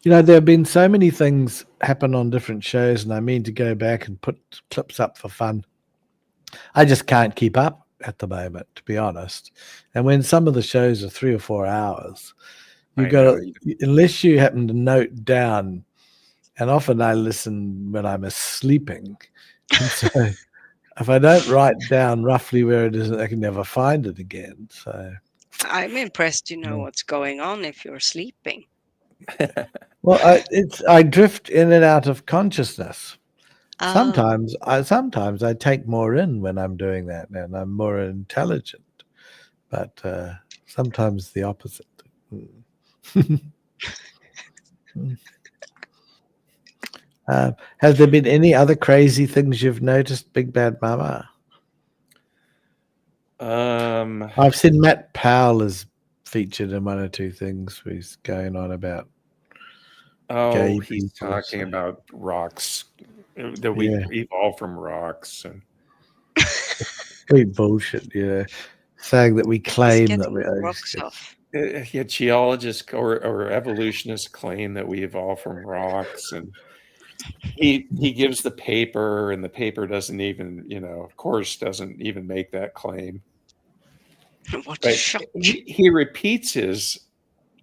There have been so many things happen on different shows, and I mean to go back and put clips up for fun. I just can't keep up at the moment, to be honest. And when some of the shows are 3 or 4 hours, unless you happen to note down, and often I listen when I'm sleeping. And so if I don't write down roughly where it is, I can never find it again. So I'm impressed you know what's going on if you're sleeping. Well, I drift in and out of consciousness. Sometimes I take more in when I'm doing that, and I'm more intelligent. But sometimes the opposite. Has there been any other crazy things you've noticed, Big Bad Mama? I've seen Matt Powell is featured in 1 or 2 things where he's going on about. Oh, he's talking about rocks, that we evolved from rocks. And complete bullshit, saying that we claim that we rocks off. Geologists or evolutionists claim that we evolved from rocks, and he gives the paper, and the paper doesn't even, of course, doesn't even make that claim. What a shock. He repeats his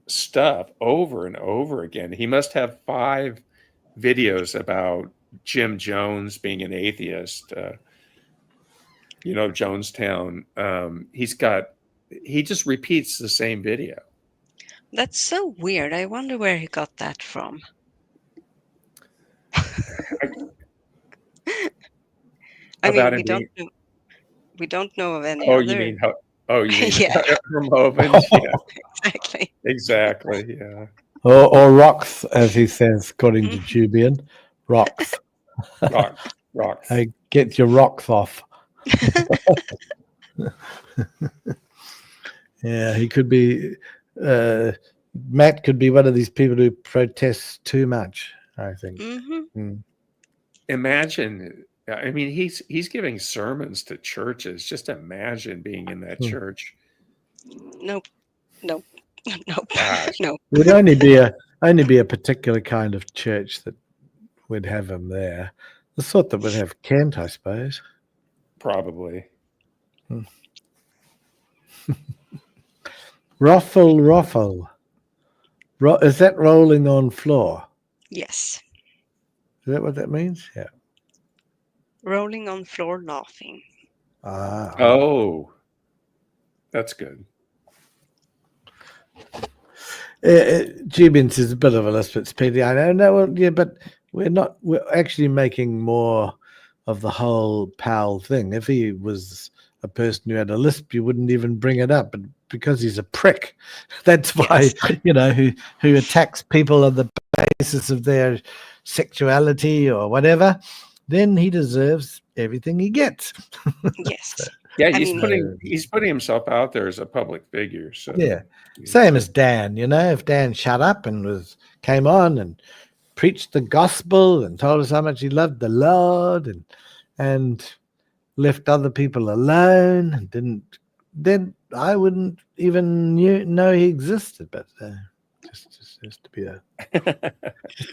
stuff over and over again. He must have 5 videos about Jim Jones being an atheist. Jonestown. He just repeats the same video. That's so weird. I wonder where he got that from. We don't know of any other. You mean yeah. Hermovens? Yeah. Exactly. Yeah. Or rocks, as he says, according to Jubian. Rocks. Rocks. Hey, get your rocks off. Yeah, he could be. Matt could be one of these people who protests too much, I think. Mm-hmm. Imagine. I mean, he's giving sermons to churches. Just imagine being in that church. Nope. No. It would only be a particular kind of church that we'd have him there. The sort that would have Kent, I suppose. Probably. Ruffle. Is that rolling on floor? Yes. Is that what that means? Yeah. Rolling on floor laughing. Ah. Oh, that's good. Gibbons is a bit of a Lisbeth Petty. I don't know. Well, yeah, but we're actually making more of the whole Powell thing. If he was a person who had a lisp, you wouldn't even bring it up. But because he's a prick, that's why, Yes. who attacks people on the basis of their sexuality or whatever, then he deserves everything he gets. Yes. Yeah, I he's mean, putting himself out there as a public figure. So Yeah. Same as Dan, if Dan shut up and came on and preached the gospel and told us how much he loved the Lord and left other people alone and then I wouldn't even know he existed. But just to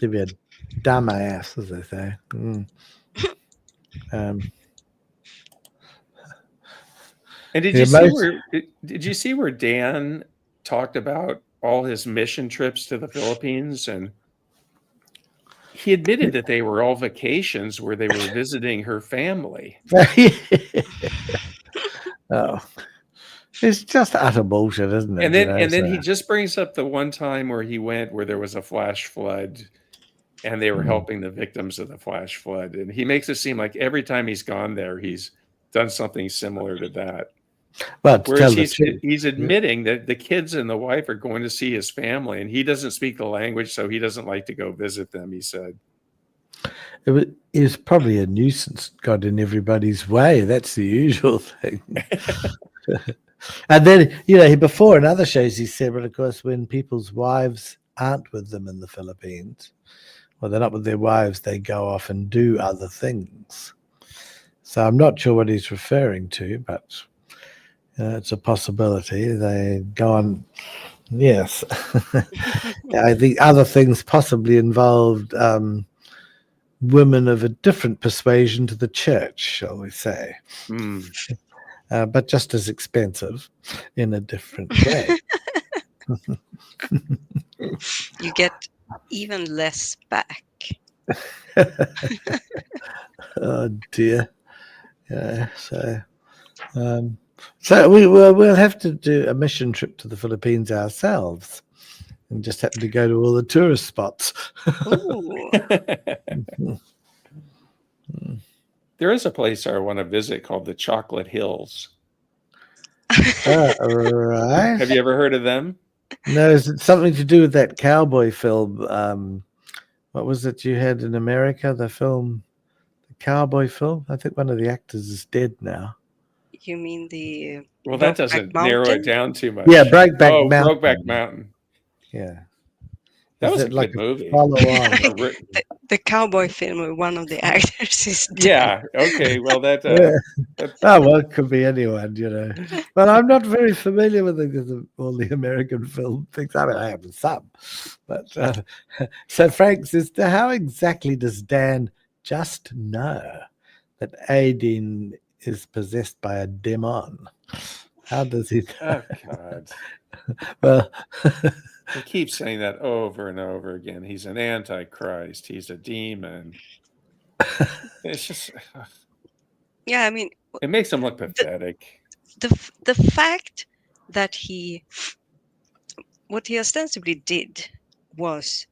be a dumbass, as they say. And did you see where Dan talked about all his mission trips to the Philippines, and he admitted that they were all vacations where they were visiting her family. Oh, it's just utter bullshit, isn't it? And then he just brings up the one time where he went where there was a flash flood and they were helping the victims of the flash flood. And he makes it seem like every time he's gone there, he's done something similar to that. Well, whereas he's admitting that the kids and the wife are going to see his family, and he doesn't speak the language, so he doesn't like to go visit them, he said. It was probably a nuisance, got in everybody's way. That's the usual thing. And then, before in other shows, he said, well, of course, when people's wives aren't with them in the Philippines, well, they're not with their wives, they go off and do other things. So I'm not sure what he's referring to, but it's a possibility. They go on. Yes. I think other things possibly involved women of a different persuasion to the church, shall we say. But just as expensive in a different way. You get even less back. Oh dear. Yeah. So we'll have to do a mission trip to the Philippines ourselves, and just happen to go to all the tourist spots. Ooh. There is a place I want to visit called the Chocolate Hills. Right. Have you ever heard of them? No, is it something to do with that cowboy film? What was it you had in America? The cowboy film? I think one of the actors is dead now. You mean the Well, that doesn't narrow it down too much. Yeah, Brokeback Mountain. Brokeback Mountain. Yeah. That was a like good movie. Follow on. the cowboy film where one of the actors is dead. Yeah. Okay. Well, that. It could be anyone, But I'm not very familiar with all the American film things. I mean, I have some. But so Frank says, how exactly does Dan just know that Aideen is possessed by a demon? How does he? Oh God. Well. He keeps saying that over and over again. He's an antichrist. He's a demon. It's just, yeah. I mean, it makes him look pathetic. The fact that what he ostensibly did was,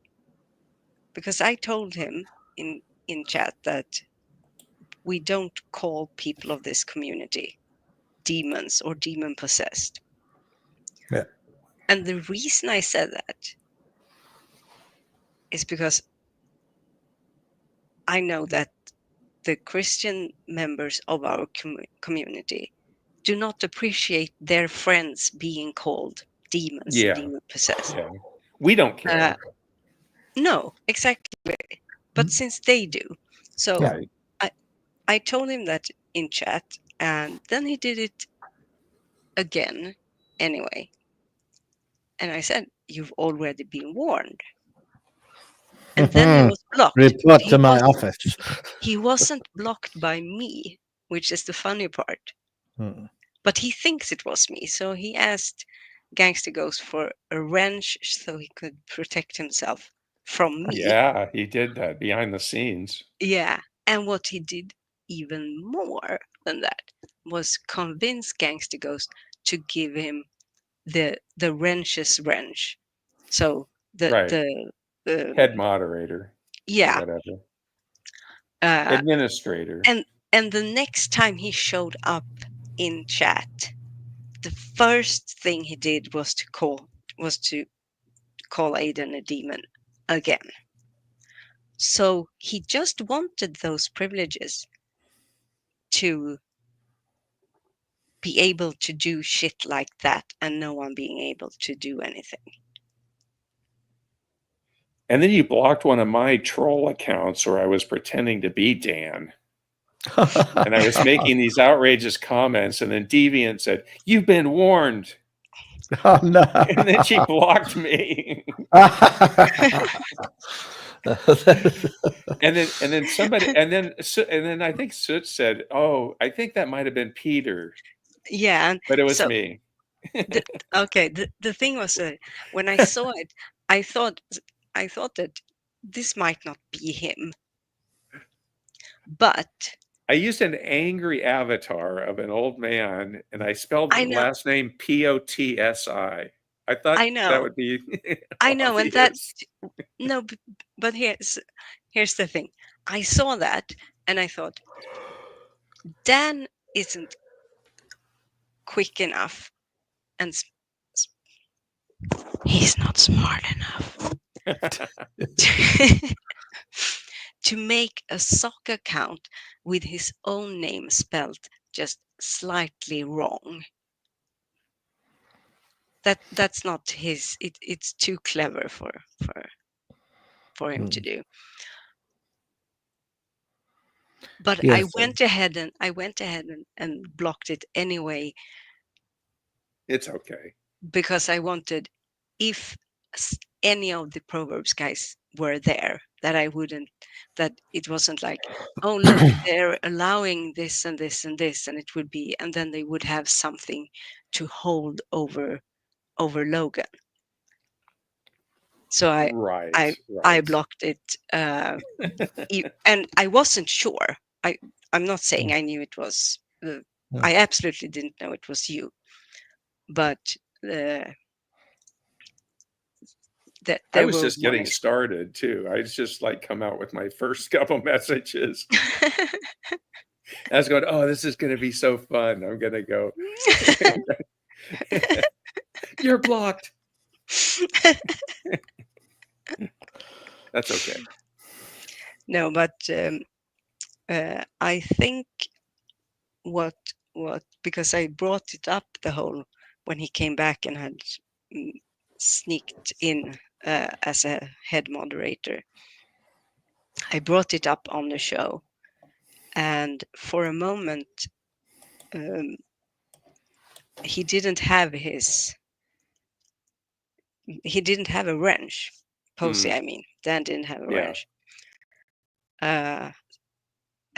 because I told him in chat that we don't call people of this community demons or demon possessed. Yeah. And the reason I said that is because I know that the Christian members of our community do not appreciate their friends being called demons, demon possessed. Yeah. We don't care. No, exactly. But since they do, so I told him that in chat, and then he did it again anyway. And I said, you've already been warned. And then he was blocked. Report He to my wasn't- office. He wasn't blocked by me, which is the funny part. Hmm. But he thinks it was me, so he asked Gangster Ghost for a wrench so he could protect himself from me. Yeah, he did that behind the scenes. Yeah, and what he did even more than that was convince Gangster Ghost to give him the wrench's wrench. So Right. the Head moderator, yeah, whatever. uh, Administrator. and the next time he showed up in chat, the first thing he did was to call Aiden a demon again. So he just wanted those privileges to be able to do shit like that and no one being able to do anything. And then you blocked one of my troll accounts where I was pretending to be Dan. And I was making these outrageous comments, and then Deviant said, "You've been warned." Oh no! And then she blocked me. and then somebody and then I think Soot said, "Oh, I think that might have been Peter." Yeah, and But it was so me. okay, the thing was when I saw it, I thought that this might not be him, but I used an angry avatar of an old man, and I spelled I the know, last name Potsi. I thought I that know, would be I know, and that obvious. no, but here's the thing. I saw that and I thought Dan isn't quick enough, and he's not smart enough to make a sock account with his own name spelled just slightly wrong. That's not his. It's too clever for him to do. But Yes, I went ahead and blocked it anyway It's okay. because I wanted, if any of the Proverbs guys were there, that it wasn't like, oh look, they're allowing this and this and this, and it would be, and then they would have something to hold over Logan. So Right. I blocked it, and I wasn't sure. I'm not saying I knew it was. I absolutely didn't know it was you, but that I there was were just getting warnings. started too. I just like come out with my first couple messages. I was going, "Oh, this is going to be so fun. I'm going to go." You're blocked. That's okay. No, but I think what because I brought it up the whole when he came back and had sneaked in as a head moderator. I brought it up on the show, and for a moment, he didn't have a wrench. Posey, I mean, Dan didn't have a wrench.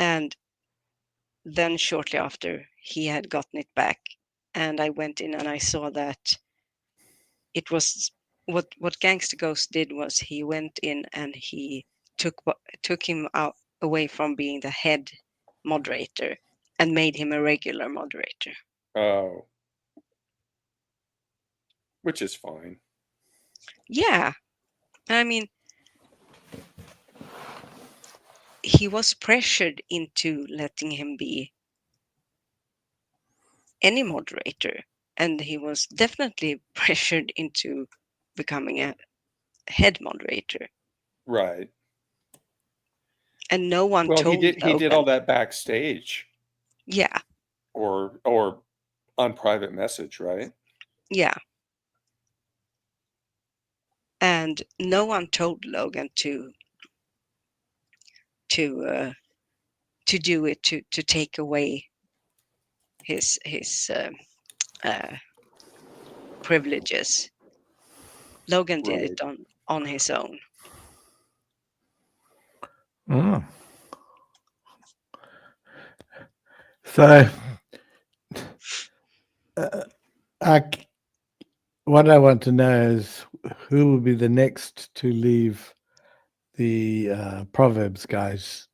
And then shortly after, he had gotten it back, and I went in and I saw that it was what Gangster Ghost did was he went in and he took him out away from being the head moderator and made him a regular moderator. Oh, which is fine. Yeah, I mean, he was pressured into letting him be any moderator, and he was definitely pressured into becoming a head moderator. Right. And no one Well, told he did Logan. all that backstage. Yeah. Or on private message, right? Yeah. And no one told Logan to do it to take away his privileges. Logan did it on his own. Oh. So, what I want to know is who will be the next to leave the Proverbs guys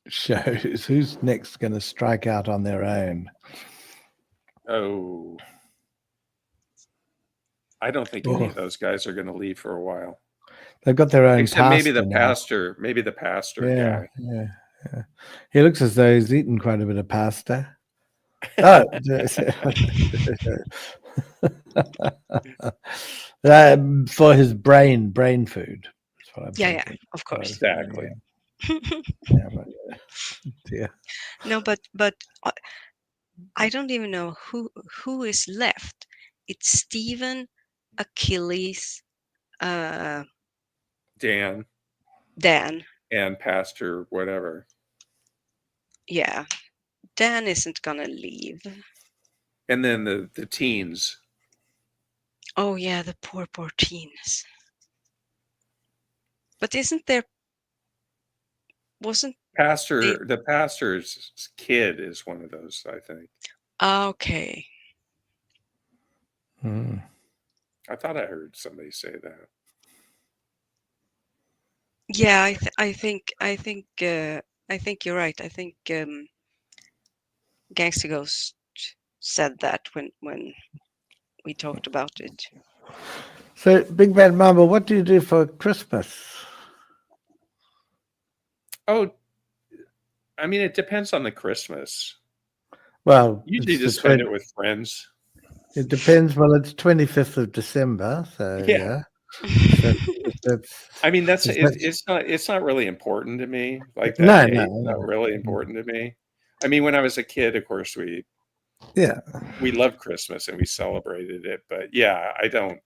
shows. Who's next going to strike out on their own? Oh, I don't think any of those guys are going to leave for a while. They've got their own Except maybe the now. pastor, Yeah, guy. yeah. He looks as though he's eaten quite a bit of pasta. Oh, for his brain food. That's what I'm Yeah, thinking. of course. Exactly. Yeah. No, but I don't even know who is left. It's Stephen, Achilles, Dan, and Pastor whatever. Yeah, Dan isn't gonna leave. And then the teens. Oh yeah, the poor teens. But wasn't the pastor's kid is one of those, I think. Okay. I thought I heard somebody say that. Yeah, I think you're right. I think Gangster Ghost said that when we talked about it. So, Big Bad Mama, what do you do for Christmas? Oh, I mean, it depends on the Christmas. Well, usually just spend it with friends. It depends. Well, it's 25th of December, so yeah. I mean, it's not really important to me. Like that no, date, not really important to me. I mean, when I was a kid, of course, we loved Christmas and we celebrated it. But yeah, I don't.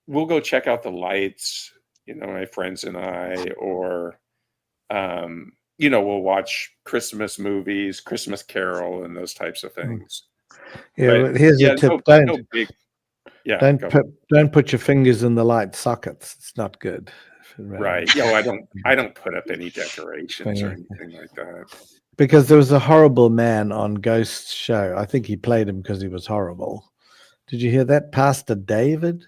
We'll go check out the lights, my friends and I, or we'll watch Christmas movies, Christmas Carol, and those types of things. Yeah, but here's a tip: don't put your fingers in the light sockets. It's not good. Right. I don't put up any decorations or anything like that. Because there was a horrible man on Ghost's show. I think he played him because he was horrible. Did you hear that? Pastor David?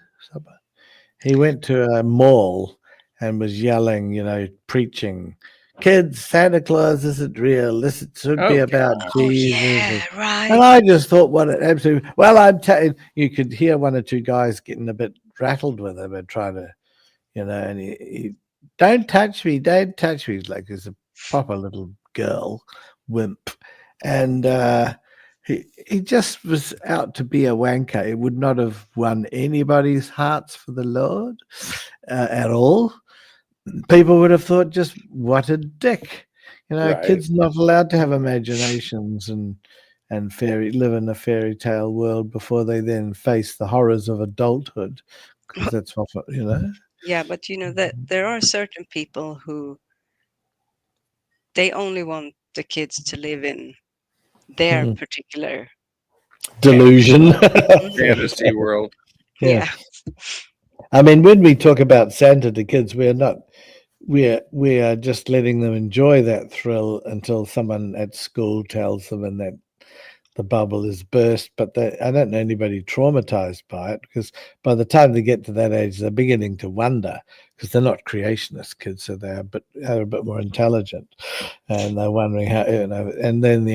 He went to a mall and was yelling, preaching, "Kids, Santa Claus isn't real. This should be about Jesus." Yeah, right. And I just thought, what an absolute. Well, I'm telling you, could hear one or two guys getting a bit rattled with him and trying to, and he don't touch me, don't touch me. Like he's a proper little girl wimp. And he just was out to be a wanker. He would not have won anybody's hearts for the Lord at all. People would have thought, just what a dick. Kids not allowed to have imaginations and live in a fairy tale world before they then face the horrors of adulthood. Because that's what, Yeah, but that there are certain people who they only want the kids to live in their particular delusion, fantasy world. Yeah. I mean, when we talk about Santa to kids, we are just letting them enjoy that thrill until someone at school tells them and that the bubble is burst. But I don't know anybody traumatized by it, because by the time they get to that age, they're beginning to wonder, because they're not creationist kids, so they're a bit more intelligent, and they're wondering how, and then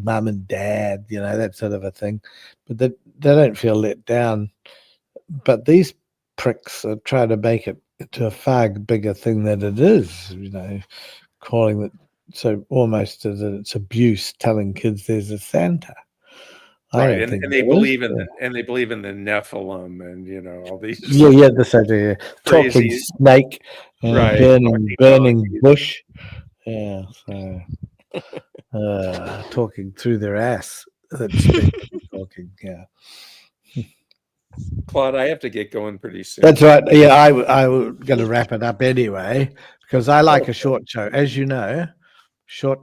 mum and dad, that sort of a thing. But they don't feel let down. But these pricks are trying to make it to a far bigger thing than it is, calling it so almost as it's abuse, telling kids there's a Santa. Right, and they believe in the Nephilim and all these. Yeah, this idea. Talking snake, burning bush. Yeah, so talking through their ass. That's talking. Yeah. Claude, I have to get going pretty soon. That's right. Yeah, I was going to wrap it up anyway, because I like a short show, as you know. Short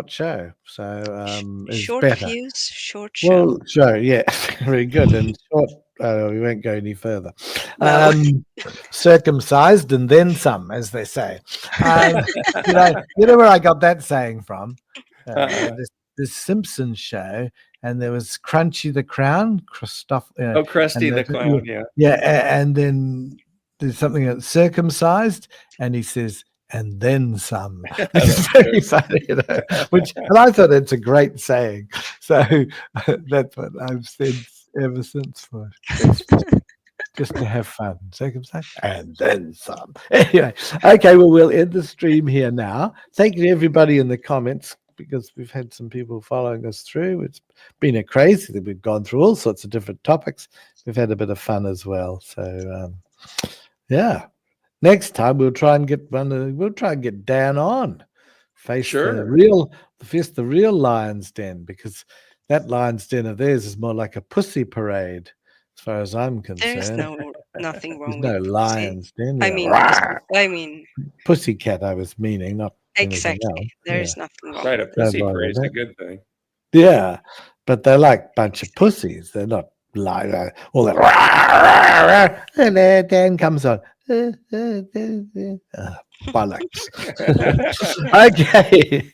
show. So short better. fuse, short show. Well, show, yeah, very good, and we won't go any further. No. Circumcised and then some, as they say. You know where I got that saying from? This Simpsons show, and there was Crunchy the Clown, Krusty the Clown, yeah. Yeah, and then there's something that's circumcised, and he says, and then some. It's very funny, you know. And I thought it's a great saying. So that's what I've said ever since. Just to have fun, circumcised, and then some. Anyway, okay, well, we'll end the stream here now. Thank you to everybody in the comments, because we've had some people following us through. It's been a crazy. We've gone through all sorts of different topics. We've had a bit of fun as well. So, yeah. Next time we'll try and get Dan on, face the real lion's den, because that lion's den of theirs is more like a pussy parade, as far as I'm concerned. There's nothing wrong. There's no lion's den. I mean, pussycat. I was meaning, not exactly. Else. There's nothing wrong. Right, a pussy parade is a good thing. Yeah, but they're like a bunch of pussies. They're not like all that. And Dan comes on. Bollocks. Okay.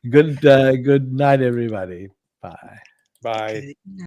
Good night, everybody. Bye. Bye.